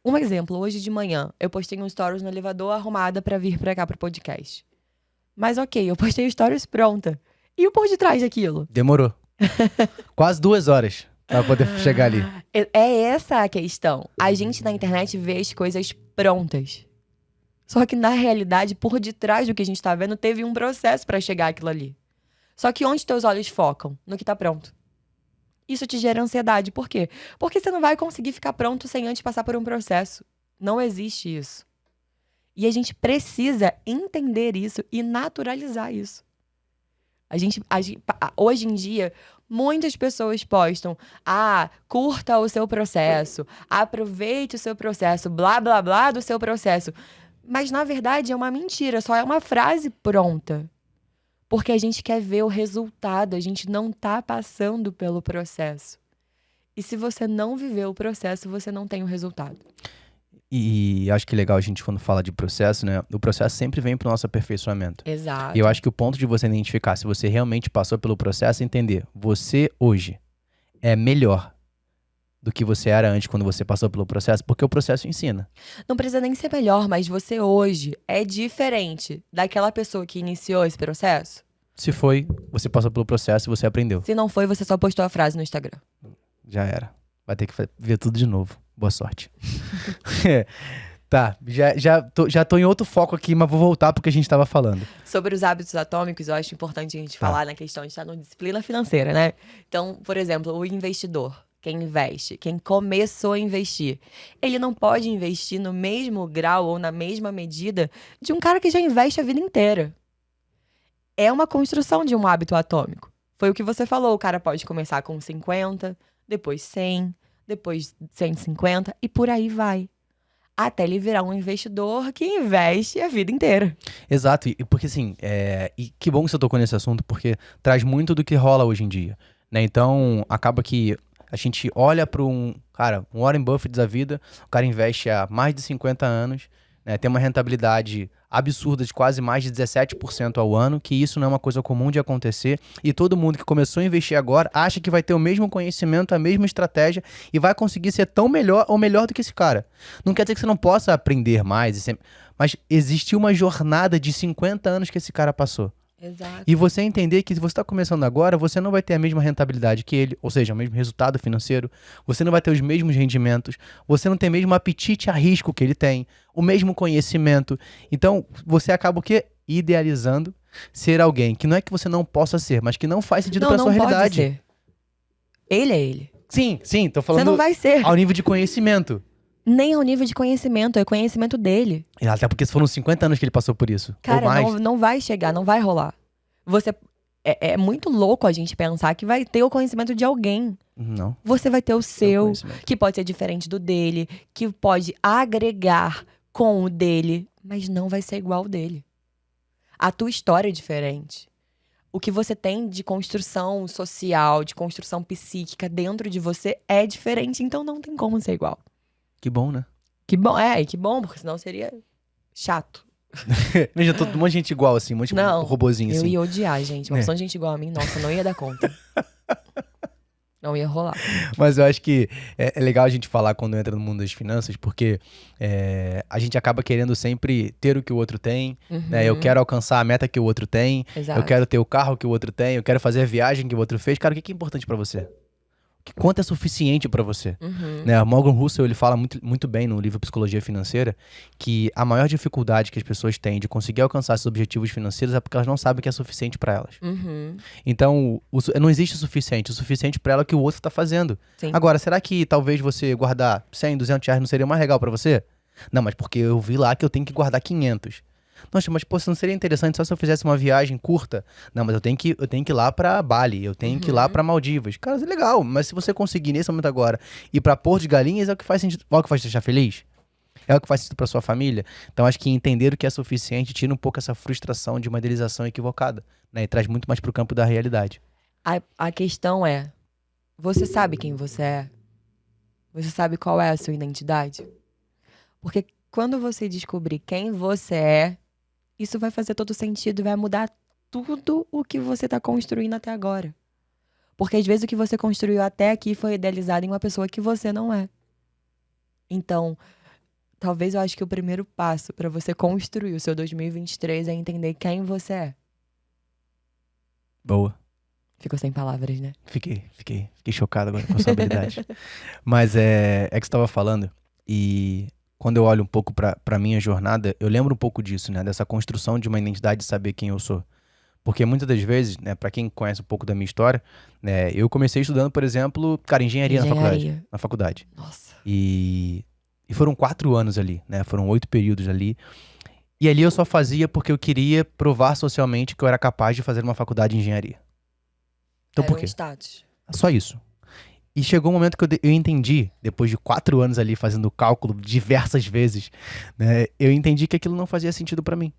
Um exemplo, hoje de manhã, eu postei um stories no elevador arrumada pra vir pra cá pro podcast. Mas ok, eu postei o stories pronta. E o por detrás daquilo? Demorou. Quase 2 horas pra poder chegar ali. É essa a questão. A gente na internet vê as coisas prontas. Só que na realidade, por detrás do que a gente tá vendo, teve um processo pra chegar aquilo ali. Só que onde teus olhos focam? No que tá pronto. Isso te gera ansiedade. Por quê? Porque você não vai conseguir ficar pronto sem antes passar por um processo. Não existe isso. E a gente precisa entender isso e naturalizar isso. Hoje em dia, muitas pessoas postam: curta o seu processo, aproveite o seu processo, blá, blá, blá do seu processo. Mas, na verdade, é uma mentira, só é uma frase pronta. Porque a gente quer ver o resultado, a gente não tá passando pelo processo. E se você não viveu o processo, você não tem o resultado. E acho que é legal a gente, quando fala de processo, né? O processo sempre vem pro nosso aperfeiçoamento. Exato. E eu acho que o ponto de você identificar se você realmente passou pelo processo é entender. Você hoje é melhor do que você era antes quando você passou pelo processo, porque o processo ensina. Não precisa nem ser melhor, mas você hoje é diferente daquela pessoa que iniciou esse processo? Se foi, você passou pelo processo e você aprendeu. Se não foi, você só postou a frase no Instagram. Já era. Vai ter que ver tudo de novo. Boa sorte. Tá, já tô em outro foco aqui, mas vou voltar porque a gente tava falando. Sobre os hábitos atômicos, eu acho importante a gente falar na questão de estar na disciplina financeira, né? Então, por exemplo, o investidor, quem investe, quem começou a investir, ele não pode investir no mesmo grau ou na mesma medida de um cara que já investe a vida inteira. é uma construção de um hábito atômico. Foi o que você falou, o cara pode começar com 50, depois 100, depois 150 e por aí vai. Até ele virar um investidor que investe a vida inteira. Exato, e porque assim, e que bom que você tocou nesse assunto, porque traz muito do que rola hoje em dia, né? Então, acaba que a gente olha para um Warren Buffett da vida, o cara investe há mais de 50 anos, né? Tem uma rentabilidade absurda de quase mais de 17% ao ano, que isso não é uma coisa comum de acontecer, e todo mundo que começou a investir agora acha que vai ter o mesmo conhecimento, a mesma estratégia, e vai conseguir ser tão melhor ou melhor do que esse cara. Não quer dizer que você não possa aprender mais, mas existiu uma jornada de 50 anos que esse cara passou. Exato. E você entender que se você está começando agora, você não vai ter a mesma rentabilidade que ele, ou seja, o mesmo resultado financeiro, você não vai ter os mesmos rendimentos, você não tem o mesmo apetite a risco que ele tem, o mesmo conhecimento. Então, você acaba o quê? Idealizando ser alguém que não é que você não possa ser, mas que não faz sentido para sua realidade. Não pode ser. Ele é ele. Sim, tô falando Você não vai ser. ao nível de conhecimento. Nem ao nível de conhecimento, é conhecimento dele. Até porque foram 50 anos que ele passou por isso. Cara, ou mais. não vai chegar, não vai rolar. Você é muito louco a gente pensar que vai ter o conhecimento de alguém. Não. Você vai ter o seu, que pode ser diferente do dele, que pode agregar com o dele, mas não vai ser igual ao dele. A tua história é diferente. O que você tem de construção social, de construção psíquica dentro de você é diferente, então não tem como ser igual. Que bom, né? Que bom, porque senão seria chato. Veja, um monte de gente igual, assim, um monte de robozinho, assim. Eu ia odiar, gente. Uma pessoa de gente igual a mim, nossa, não ia dar conta. Não ia rolar. Mas eu acho que é legal a gente falar quando entra no mundo das finanças, porque a gente acaba querendo sempre ter o que o outro tem, né? Eu quero alcançar a meta que o outro tem, Exato. Eu quero ter o carro que o outro tem, eu quero fazer a viagem que o outro fez. Cara, o que é importante pra você? Quanto é suficiente pra você? Né? O Morgan Housel, ele fala muito bem no livro Psicologia Financeira que a maior dificuldade que as pessoas têm de conseguir alcançar seus objetivos financeiros é porque elas não sabem o que é suficiente pra elas. Então, não existe o suficiente pra ela é o que o outro tá fazendo. Sim. Agora, será que talvez você guardar 100, 200 reais não seria mais legal pra você? Não, mas porque eu vi lá que eu tenho que guardar 500. Nossa, mas pô, não seria interessante só se eu fizesse uma viagem curta? Não, mas eu tenho que ir lá pra Bali, eu tenho que ir lá pra Maldivas. Cara, isso é legal, mas se você conseguir nesse momento agora ir pra Porto de Galinhas, é o que faz sentido, é o que faz te deixar feliz? É o que faz sentido pra sua família? Então acho que entender o que é suficiente tira um pouco essa frustração de uma idealização equivocada, né? E traz muito mais pro campo da realidade. A questão é, você sabe quem você é? Você sabe qual é a sua identidade? Porque quando você descobrir quem você é, isso vai fazer todo sentido e vai mudar tudo o que você tá construindo até agora. Porque às vezes o que você construiu até aqui foi idealizado em uma pessoa que você não é. Então, talvez eu acho que o primeiro passo pra você construir o seu 2023 é entender quem você é. Boa. Ficou sem palavras, né? Fiquei chocado agora com a sua habilidade. Mas é que você tava falando, e quando eu olho um pouco pra minha jornada, eu lembro um pouco disso, né? Dessa construção de uma identidade de saber quem eu sou. Porque muitas das vezes, né, pra quem conhece um pouco da minha história, né, eu comecei estudando, por exemplo, engenharia. Na faculdade. Nossa. E foram 4 anos ali, né? Foram 8 períodos ali. E ali eu só fazia porque eu queria provar socialmente que eu era capaz de fazer uma faculdade de engenharia. Então por quê? Status. Só isso. E chegou um momento que eu entendi, depois de 4 anos ali fazendo cálculo diversas vezes, né? Eu entendi que aquilo não fazia sentido pra mim.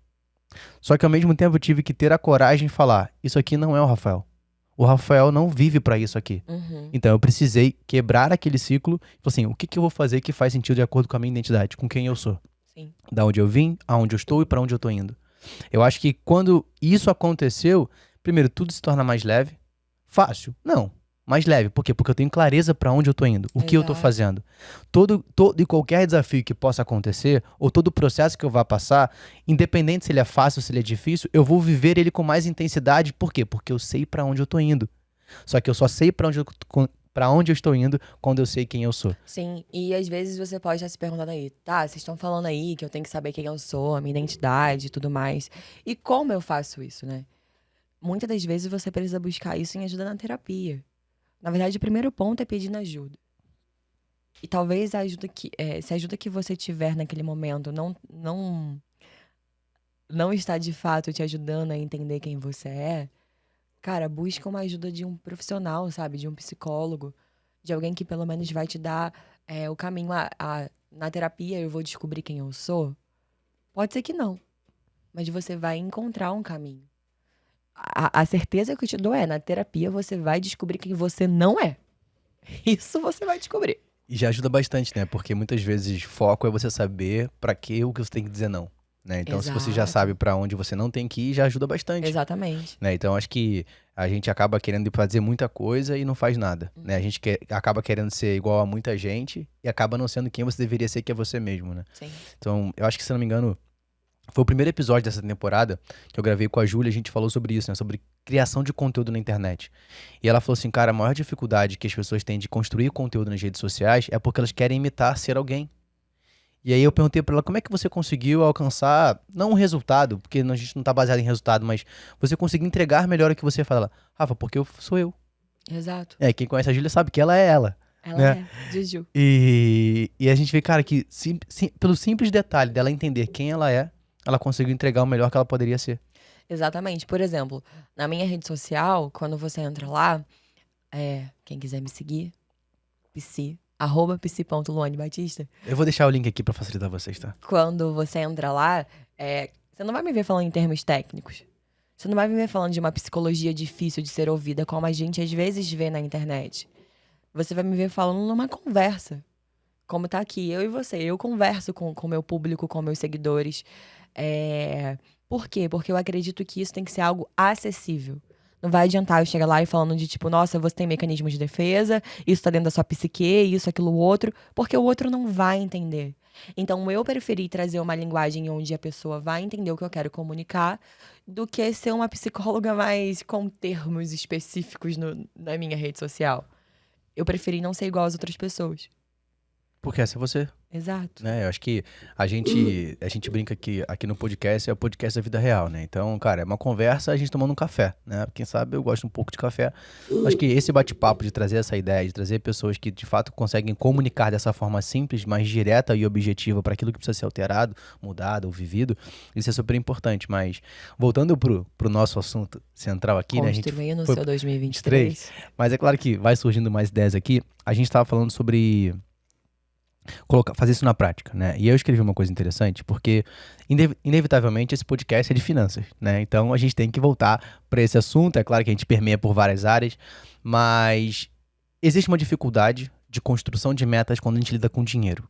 Só que ao mesmo tempo eu tive que ter a coragem de falar, isso aqui não é o Rafael. O Rafael não vive pra isso aqui. Então eu precisei quebrar aquele ciclo e falar assim, o que eu vou fazer que faz sentido de acordo com a minha identidade, com quem eu sou. Sim. Da onde eu vim, aonde eu estou e pra onde eu tô indo. Eu acho que quando isso aconteceu, primeiro, tudo se torna mais leve. Fácil? Não. Mais leve. Por quê? Porque eu tenho clareza pra onde eu tô indo, o que eu tô fazendo. Todo e qualquer desafio que possa acontecer, ou todo processo que eu vá passar, independente se ele é fácil ou se ele é difícil, eu vou viver ele com mais intensidade. Por quê? Porque eu sei pra onde eu tô indo. Só que eu só sei pra onde eu estou indo quando eu sei quem eu sou. Sim, e às vezes você pode estar se perguntando aí, tá, vocês estão falando aí que eu tenho que saber quem eu sou, a minha identidade e tudo mais. E como eu faço isso, né? Muitas das vezes você precisa buscar isso em ajuda na terapia. Na verdade, o primeiro ponto é pedindo ajuda. E talvez se a ajuda que você tiver naquele momento não está de fato te ajudando a entender quem você é, cara, busca uma ajuda de um profissional, sabe? De um psicólogo, de alguém que pelo menos vai te dar o caminho. Na terapia eu vou descobrir quem eu sou? Pode ser que não, mas você vai encontrar um caminho. A certeza que eu te dou na terapia você vai descobrir quem você não é. Isso você vai descobrir. E já ajuda bastante, né? Porque muitas vezes foco é você saber pra que o que você tem que dizer não, né? Então, se você já Exato. sabe pra onde você não tem que ir, já ajuda bastante, Exatamente. né? Então, acho que a gente acaba querendo fazer muita coisa e não faz nada, né? A gente acaba querendo ser igual a muita gente e acaba não sendo quem você deveria ser, que é você mesmo, né? Sim. Então, eu acho que, se não me engano, foi o primeiro episódio dessa temporada que eu gravei com a Júlia, a gente falou sobre isso, né? Sobre criação de conteúdo na internet. E ela falou assim, cara, a maior dificuldade que as pessoas têm de construir conteúdo nas redes sociais é porque elas querem imitar ser alguém. E aí eu perguntei pra ela, como é que você conseguiu alcançar, não um resultado, porque a gente não tá baseado em resultado, mas você conseguiu entregar melhor o que você fala. Rafa, porque eu sou eu. Exato. Quem conhece a Júlia sabe que ela é ela. Ela né? é Juju. E a gente vê, cara, que pelo simples detalhe dela entender quem ela é, ela conseguiu entregar o melhor que ela poderia ser. Exatamente. Por exemplo, na minha rede social, quando você entra lá, quem quiser me seguir, @psi.luane_batista. Eu vou deixar o link aqui pra facilitar vocês, tá? Quando você entra lá, você não vai me ver falando em termos técnicos. Você não vai me ver falando de uma psicologia difícil de ser ouvida, como a gente às vezes vê na internet. Você vai me ver falando numa conversa. Como tá aqui, eu e você. Eu converso com o meu público, com meus seguidores. Por quê? Porque eu acredito que isso tem que ser algo acessível. Não vai adiantar eu chegar lá e falando de tipo, nossa, você tem mecanismos de defesa, isso tá dentro da sua psique, isso, aquilo, outro, porque o outro não vai entender. Então eu preferi trazer uma linguagem onde a pessoa vai entender o que eu quero comunicar, do que ser uma psicóloga mais com termos específicos na minha rede social. Eu preferi não ser igual às outras pessoas. Porque essa é você. Exato. Eu acho que a gente brinca que aqui no podcast é o podcast da vida real, né? Então, cara, é uma conversa, a gente tomando um café, né? Quem sabe eu gosto um pouco de café. Acho que esse bate-papo de trazer essa ideia, de trazer pessoas que de fato conseguem comunicar dessa forma simples, mais direta e objetiva para aquilo que precisa ser alterado, mudado ou vivido, isso é super importante. Mas voltando pro nosso assunto central aqui, né? A gente Construindo o foi seu 2023. Mas é claro que vai surgindo mais ideias aqui. A gente estava falando sobre fazer isso na prática, né? E eu escrevi uma coisa interessante, porque inevitavelmente esse podcast é de finanças, né? Então a gente tem que voltar para esse assunto. É claro que a gente permeia por várias áreas, mas existe uma dificuldade de construção de metas quando a gente lida com dinheiro,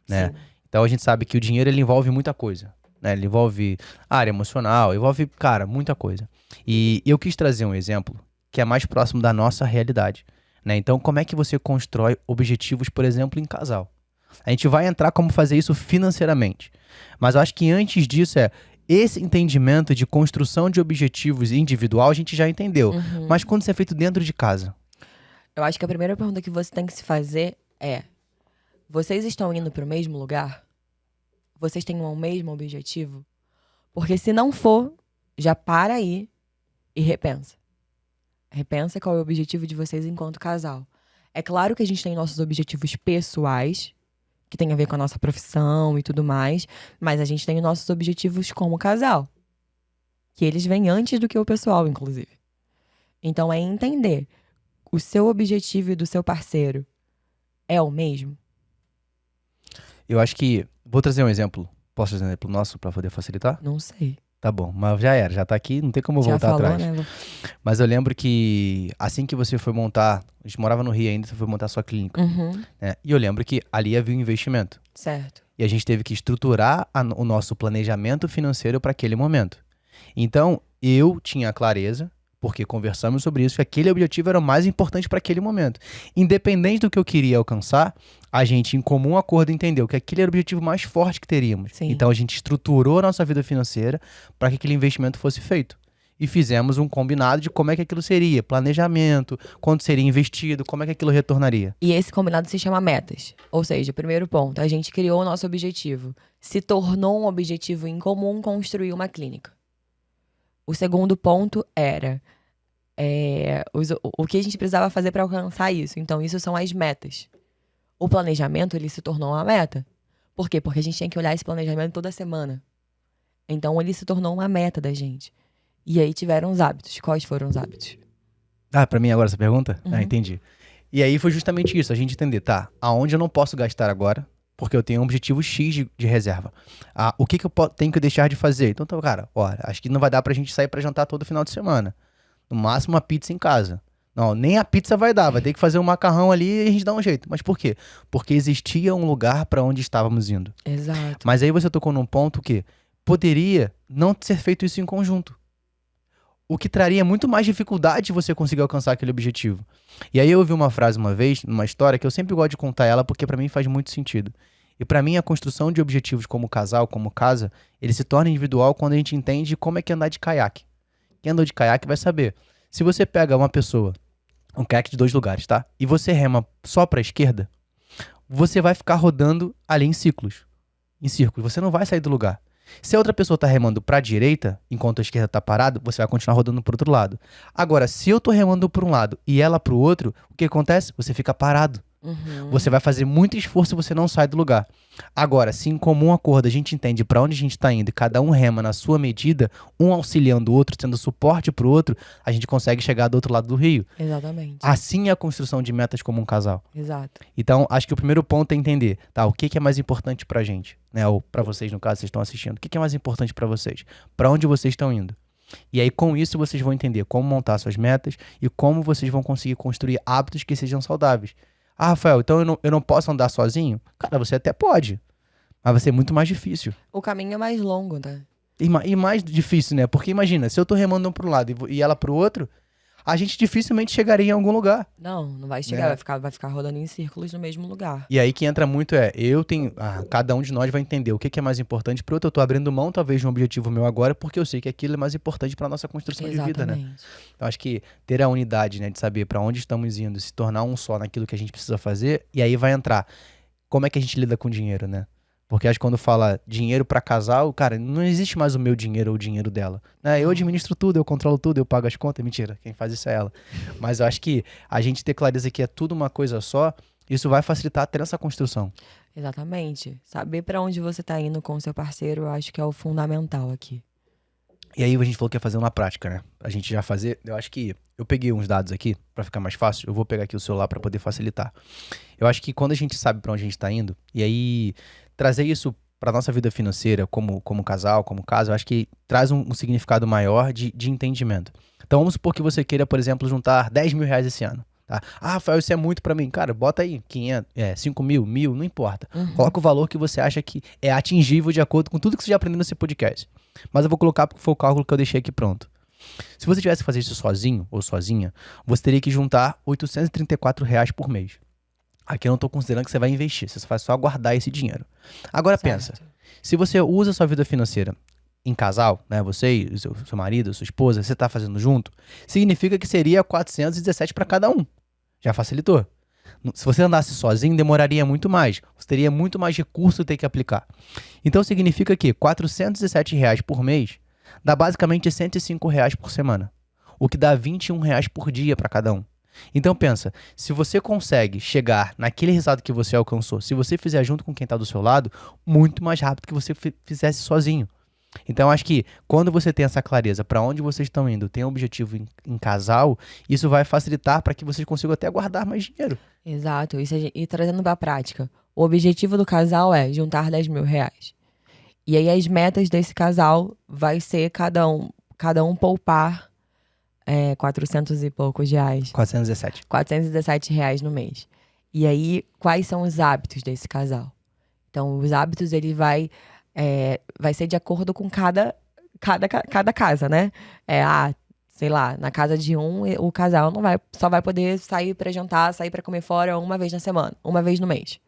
né? Sim. Então a gente sabe que o dinheiro ele envolve muita coisa, né? Ele envolve área emocional, envolve, cara, muita coisa. E eu quis trazer um exemplo que é mais próximo da nossa realidade, né? Então como é que você constrói objetivos, por exemplo, em casal? A gente vai entrar como fazer isso financeiramente. Mas eu acho que antes disso esse entendimento de construção de objetivos individual a gente já entendeu. Uhum. Mas quando isso é feito dentro de casa? Eu acho que a primeira pergunta que você tem que se fazer é: vocês estão indo para o mesmo lugar? Vocês têm o mesmo objetivo? Porque se não for, já para aí e repensa. Repensa qual é o objetivo de vocês enquanto casal. É claro que a gente tem nossos objetivos pessoais, que tem a ver com a nossa profissão e tudo mais, mas a gente tem os nossos objetivos como casal, que eles vêm antes do que o pessoal, inclusive. Então é entender, o seu objetivo e do seu parceiro é o mesmo? Eu acho que... Vou trazer um exemplo. Posso trazer um exemplo nosso para poder facilitar? Não sei. Tá bom, mas já tá aqui, não tem como eu Já voltar falou, atrás. né? Mas eu lembro que assim que você foi montar, a gente morava no Rio ainda, você foi montar a sua clínica, Uhum, né? E eu lembro que ali havia um investimento. certo. E a gente teve que estruturar o nosso planejamento financeiro para aquele momento. Então, eu tinha clareza, porque conversamos sobre isso, que aquele objetivo era o mais importante para aquele momento. Independente do que eu queria alcançar, a gente, em comum acordo, entendeu que aquele era o objetivo mais forte que teríamos. Sim. Então, a gente estruturou a nossa vida financeira para que aquele investimento fosse feito. E fizemos um combinado de como é que aquilo seria, planejamento, quanto seria investido, como é que aquilo retornaria. E esse combinado se chama metas. Ou seja, primeiro ponto, a gente criou o nosso objetivo. Se tornou um objetivo em comum construir uma clínica. O segundo ponto era o que a gente precisava fazer para alcançar isso. Então, isso são as metas. O planejamento, ele se tornou uma meta. Por quê? Porque a gente tinha que olhar esse planejamento toda semana. Então ele se tornou uma meta da gente. E aí tiveram os hábitos. Quais foram os hábitos? Pra mim agora essa pergunta? Uhum. Entendi. E aí foi justamente isso, a gente entender, tá, aonde eu não posso gastar agora, porque eu tenho um objetivo X de reserva. O que eu tenho que deixar de fazer? Então, cara, olha, acho que não vai dar pra gente sair pra jantar todo final de semana. No máximo uma pizza em casa. Não, nem a pizza vai dar, vai ter que fazer um macarrão ali e a gente dá um jeito. Mas por quê? Porque existia um lugar pra onde estávamos indo. Exato. Mas aí você tocou num ponto que poderia não ser feito isso em conjunto. O que traria muito mais dificuldade de você conseguir alcançar aquele objetivo. E aí eu ouvi uma frase uma vez, numa história, que eu sempre gosto de contar ela porque pra mim faz muito sentido. E pra mim a construção de objetivos como casal, como casa, ele se torna individual quando a gente entende como é que é andar de caiaque. Quem andou de caiaque vai saber. Se você pega uma pessoa, um caiaque de 2 lugares, tá? E você rema só pra esquerda, você vai ficar rodando ali em círculos. Você não vai sair do lugar. Se a outra pessoa tá remando pra direita, enquanto a esquerda tá parado, você vai continuar rodando pro outro lado. Agora, se eu tô remando pra um lado e ela pro outro, o que acontece? Você fica parado. Você vai fazer muito esforço e você não sai do lugar. Agora, se em comum acordo a gente entende pra onde a gente tá indo e cada um rema na sua medida, um auxiliando o outro, sendo suporte pro outro, a gente consegue chegar do outro lado do rio. Exatamente. Assim é a construção de metas como um casal. Exato. Então, acho que o primeiro ponto é entender, tá? O que é mais importante pra gente, né? Ou pra vocês, no caso, vocês estão assistindo. O que é mais importante pra vocês? Pra onde vocês estão indo? E aí, com isso, vocês vão entender como montar suas metas e como vocês vão conseguir construir hábitos que sejam saudáveis. Rafael, então eu não posso andar sozinho? Cara, você até pode, mas vai ser muito mais difícil. O caminho é mais longo, né? E mais difícil, né? Porque imagina, se eu tô remando um pro lado e ela pro outro, a gente dificilmente chegaria em algum lugar. Não vai chegar, Né? vai ficar rodando em círculos no mesmo lugar. E aí que entra muito cada um de nós vai entender o que é mais importante pro outro. Eu tô abrindo mão talvez de um objetivo meu agora, porque eu sei que aquilo é mais importante pra nossa construção de vida, né? Então acho que ter a unidade, né, de saber pra onde estamos indo, se tornar um só naquilo que a gente precisa fazer, e aí vai entrar como é que a gente lida com dinheiro, né? Porque acho que quando fala dinheiro pra casal, cara, não existe mais o meu dinheiro ou o dinheiro dela. Né? Eu administro tudo, eu controlo tudo, eu pago as contas. Mentira, quem faz isso é ela. Mas eu acho que a gente ter clareza que é tudo uma coisa só, isso vai facilitar até essa construção. Exatamente. Saber pra onde você tá indo com o seu parceiro, eu acho que é o fundamental aqui. E aí a gente falou que ia fazer na prática, né? A gente já fazer, eu acho que eu peguei uns dados aqui pra ficar mais fácil. Eu vou pegar aqui o celular pra poder facilitar. Eu acho que quando a gente sabe pra onde a gente tá indo, e aí trazer isso pra nossa vida financeira, como casal, como casa, eu acho que traz um significado maior de entendimento. Então vamos supor que você queira, por exemplo, juntar 10 mil reais esse ano. Tá? Rafael, isso é muito pra mim. Cara, bota aí 500, 5 mil, 1.000, não importa. Coloca o valor que você acha que é atingível de acordo com tudo que você já aprendeu nesse podcast. Mas eu vou colocar porque foi o cálculo que eu deixei aqui pronto. Se você tivesse que fazer isso sozinho ou sozinha, você teria que juntar R$ 834 reais por mês. Aqui eu não tô considerando que você vai investir, você vai só guardar esse dinheiro. Agora pensa, se você usa a sua vida financeira em casal, né, você e seu marido, sua esposa, você tá fazendo junto, significa que seria 417 para cada um. Já facilitou. Se você andasse sozinho, demoraria muito mais. Você teria muito mais recurso ter que aplicar. Então significa que R$ 417 reais por mês dá basicamente R$ 105 reais por semana. O que dá R$ 21 reais por dia para cada um. Então pensa, se você consegue chegar naquele resultado que você alcançou, se você fizer junto com quem está do seu lado, muito mais rápido que você fizesse sozinho. Então acho que quando você tem essa clareza para onde vocês estão indo, tem um objetivo em casal, isso vai facilitar para que vocês consigam até guardar mais dinheiro. Exato, e trazendo para a prática, o objetivo do casal é juntar 10 mil reais. E aí as metas desse casal vai ser cada um poupar 400 e poucos reais. 417. 417 reais no mês. E aí, quais são os hábitos desse casal? Então, os hábitos, ele vai ser de acordo com cada casa, né? Sei lá, na casa de o casal só vai poder sair pra jantar, sair pra comer fora uma vez na semana, uma vez no mês.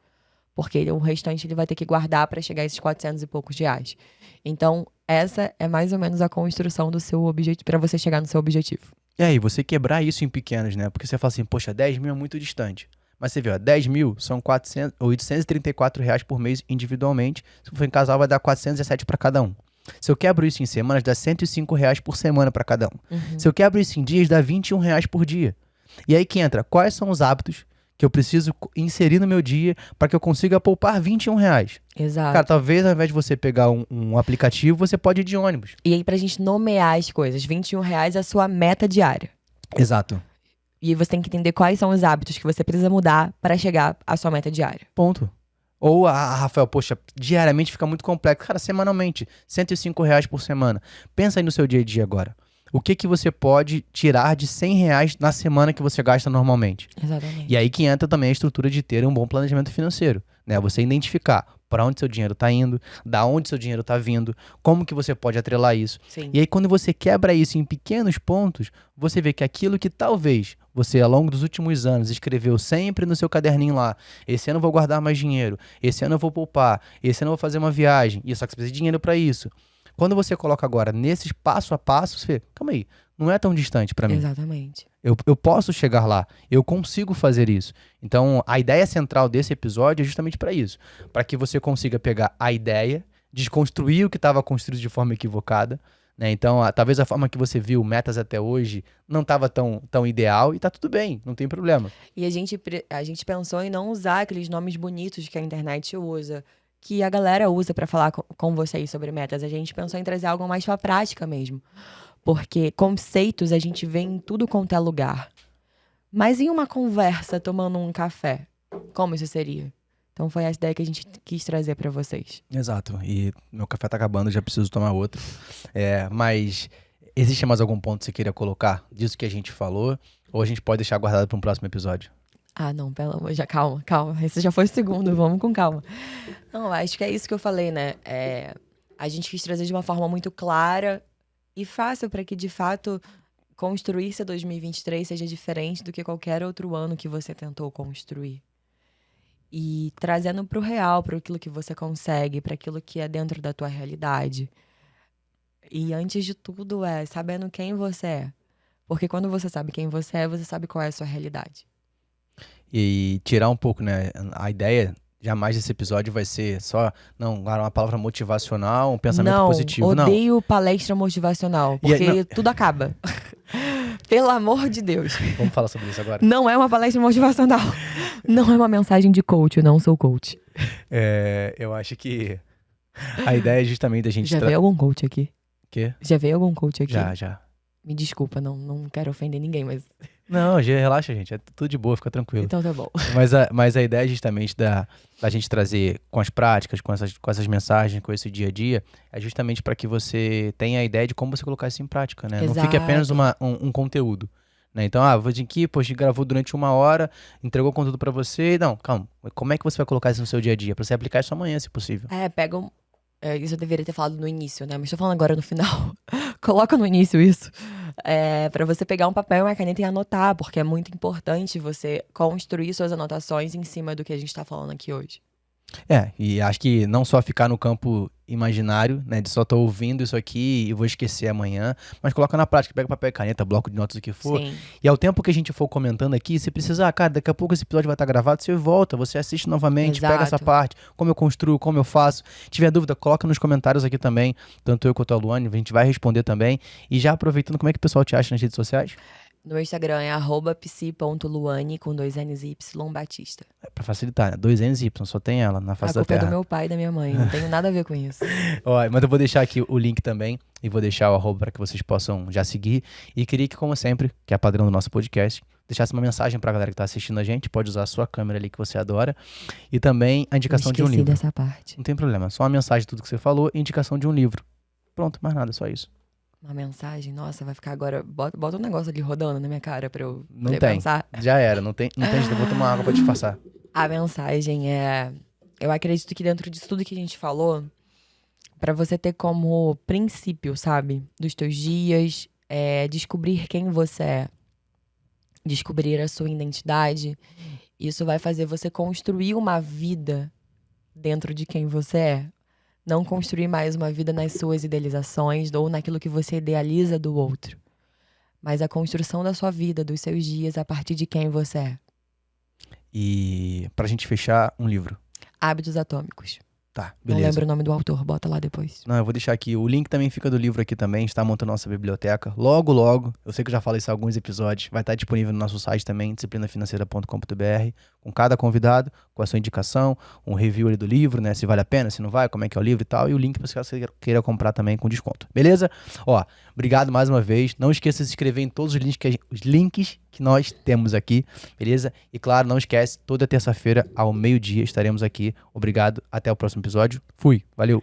Porque o restante ele vai ter que guardar pra chegar a esses 400 e poucos reais. Então, essa é mais ou menos a construção do seu objetivo, pra você chegar no seu objetivo. E aí, você quebrar isso em pequenos, né? Porque você fala assim, poxa, 10 mil é muito distante. Mas você viu, 10 mil são 834 reais por mês individualmente. Se for em casal, vai dar 417 para cada um. Se eu quebro isso em semanas, dá 105 reais por semana para cada um. Se eu quebro isso em dias, dá 21 reais por dia. E aí que entra, quais são os hábitos que eu preciso inserir no meu dia para que eu consiga poupar R$ 21. Exato. Cara, talvez ao invés de você pegar um aplicativo, você pode ir de ônibus. E aí, pra gente nomear as coisas, R$ 21 é a sua meta diária. Exato. E aí você tem que entender quais são os hábitos que você precisa mudar para chegar à sua meta diária. Ponto. Ou, Rafael, poxa, diariamente fica muito complexo. Cara, semanalmente, R$ 105 por semana. Pensa aí no seu dia a dia agora. O que você pode tirar de R$ 100 na semana que você gasta normalmente? Exatamente. E aí que entra também a estrutura de ter um bom planejamento financeiro, né? Você identificar para onde seu dinheiro está indo, da onde seu dinheiro está vindo, como que você pode atrelar isso. Sim. E aí quando você quebra isso em pequenos pontos, você vê que aquilo que talvez você ao longo dos últimos anos escreveu sempre no seu caderninho lá, esse ano eu vou guardar mais dinheiro, esse ano eu vou poupar, esse ano eu vou fazer uma viagem, e só que você precisa de dinheiro para isso. Quando você coloca agora nesses passo a passo, você vê, calma aí, não é tão distante para mim. Exatamente. Eu posso chegar lá, eu consigo fazer isso. Então, a ideia central desse episódio é justamente para isso. Para que você consiga pegar a ideia, desconstruir o que estava construído de forma equivocada, né? Então, talvez a forma que você viu metas até hoje não estava tão ideal e tá tudo bem, não tem problema. E a gente pensou em não usar aqueles nomes bonitos que a internet usa, que a galera usa pra falar com vocês sobre metas. A gente pensou em trazer algo mais pra prática mesmo. Porque conceitos a gente vê em tudo quanto é lugar. Mas em uma conversa, tomando um café, como isso seria? Então foi essa ideia que a gente quis trazer pra vocês. Exato. E meu café tá acabando, já preciso tomar outro. Mas existe mais algum ponto que você queria colocar disso que a gente falou? Ou a gente pode deixar guardado para um próximo episódio? Ah, não, pelo amor, já calma. Esse já foi o segundo, vamos com calma. Não, acho que é isso que eu falei, né? A gente quis trazer de uma forma muito clara e fácil para que, de fato, construir seu 2023 seja diferente do que qualquer outro ano que você tentou construir. E trazendo pro real, para aquilo que você consegue, para aquilo que é dentro da tua realidade. E antes de tudo sabendo quem você é. Porque quando você sabe quem você sabe qual é a sua realidade. E tirar um pouco, né? A ideia jamais desse episódio vai ser só, uma palavra motivacional, um pensamento positivo. Não, odeio palestra motivacional, porque tudo acaba. Pelo amor de Deus. Vamos falar sobre isso agora. Não é uma palestra motivacional. Não é uma mensagem de coach, eu não sou coach. Eu acho que a ideia é justamente da gente... Já veio algum coach aqui? Quê? Já veio algum coach aqui? Já. Me desculpa, não quero ofender ninguém, mas... Não, relaxa, gente. É tudo de boa, fica tranquilo. Então tá bom. Mas a ideia justamente da gente trazer com as práticas, com essas mensagens, com esse dia a dia, é justamente para que você tenha a ideia de como você colocar isso em prática, né? Exato. Não fique apenas um conteúdo. Né? Então, vou dizer aqui, poxa, gravou durante 1 hora, entregou conteúdo para você. Não, calma. Como é que você vai colocar isso no seu dia a dia? Para você aplicar isso amanhã, se possível. Pega isso eu deveria ter falado no início, né? Mas tô falando agora no final. Coloca no início isso. Pra você pegar um papel e uma caneta e anotar, porque é muito importante você construir suas anotações em cima do que a gente tá falando aqui hoje. E acho que não só ficar no campo imaginário, né, de só tô ouvindo isso aqui e vou esquecer amanhã, mas coloca na prática, pega papel e caneta, bloco de notas, o que for. Sim. E ao tempo que a gente for comentando aqui, se precisar, cara, daqui a pouco esse episódio vai estar gravado, você volta, você assiste novamente, Exato. Pega essa parte, como eu construo, como eu faço. Se tiver dúvida, coloca nos comentários aqui também, tanto eu quanto a Luane, a gente vai responder também. E já aproveitando, como é que o pessoal te acha nas redes sociais? No meu Instagram é @psi.luane com 2 N's e Y Batista. Pra facilitar, né? 2 N's e Y, só tem ela na face da A culpa é terra. do meu pai e da minha mãe, não tenho nada a ver com isso. Mas eu vou deixar aqui o link também e vou deixar o arroba para que vocês possam já seguir. E queria que, como sempre, que é padrão do nosso podcast, deixasse uma mensagem pra galera que tá assistindo a gente. Pode usar a sua câmera ali que você adora. E também a indicação de um livro. Dessa parte. Não tem problema, só uma mensagem de tudo que você falou e indicação de um livro. Pronto, mais nada, só isso. Uma mensagem? Nossa, vai ficar agora... Bota um negócio ali rodando na minha cara pra eu Não tem, pensar. Já era, não tem jeito, eu vou tomar água pra disfarçar. A mensagem é... Eu acredito que dentro disso tudo que a gente falou, pra você ter como princípio, sabe? Dos teus dias, descobrir quem você é. Descobrir a sua identidade. Isso vai fazer você construir uma vida dentro de quem você é. Não construir mais uma vida nas suas idealizações ou naquilo que você idealiza do outro. Mas a construção da sua vida, dos seus dias, a partir de quem você é. E pra gente fechar, um livro. Hábitos Atômicos. Tá, Não beleza. lembro o nome do autor, bota lá depois. Não, eu vou deixar aqui. O link também fica do livro aqui também. Está montando nossa biblioteca. Logo, logo, eu sei que eu já falei isso em alguns episódios, vai estar disponível no nosso site também, disciplinafinanceira.com.br, com cada convidado, com a sua indicação, um review ali do livro, né? Se vale a pena, se não vai, como é que é o livro e tal, e o link para você queira comprar também com desconto. Beleza? Ó, obrigado mais uma vez. Não esqueça de se inscrever em todos os links que nós temos aqui, beleza? E claro, não esquece, toda terça-feira ao meio-dia estaremos aqui. Obrigado, até o próximo episódio. Fui, valeu!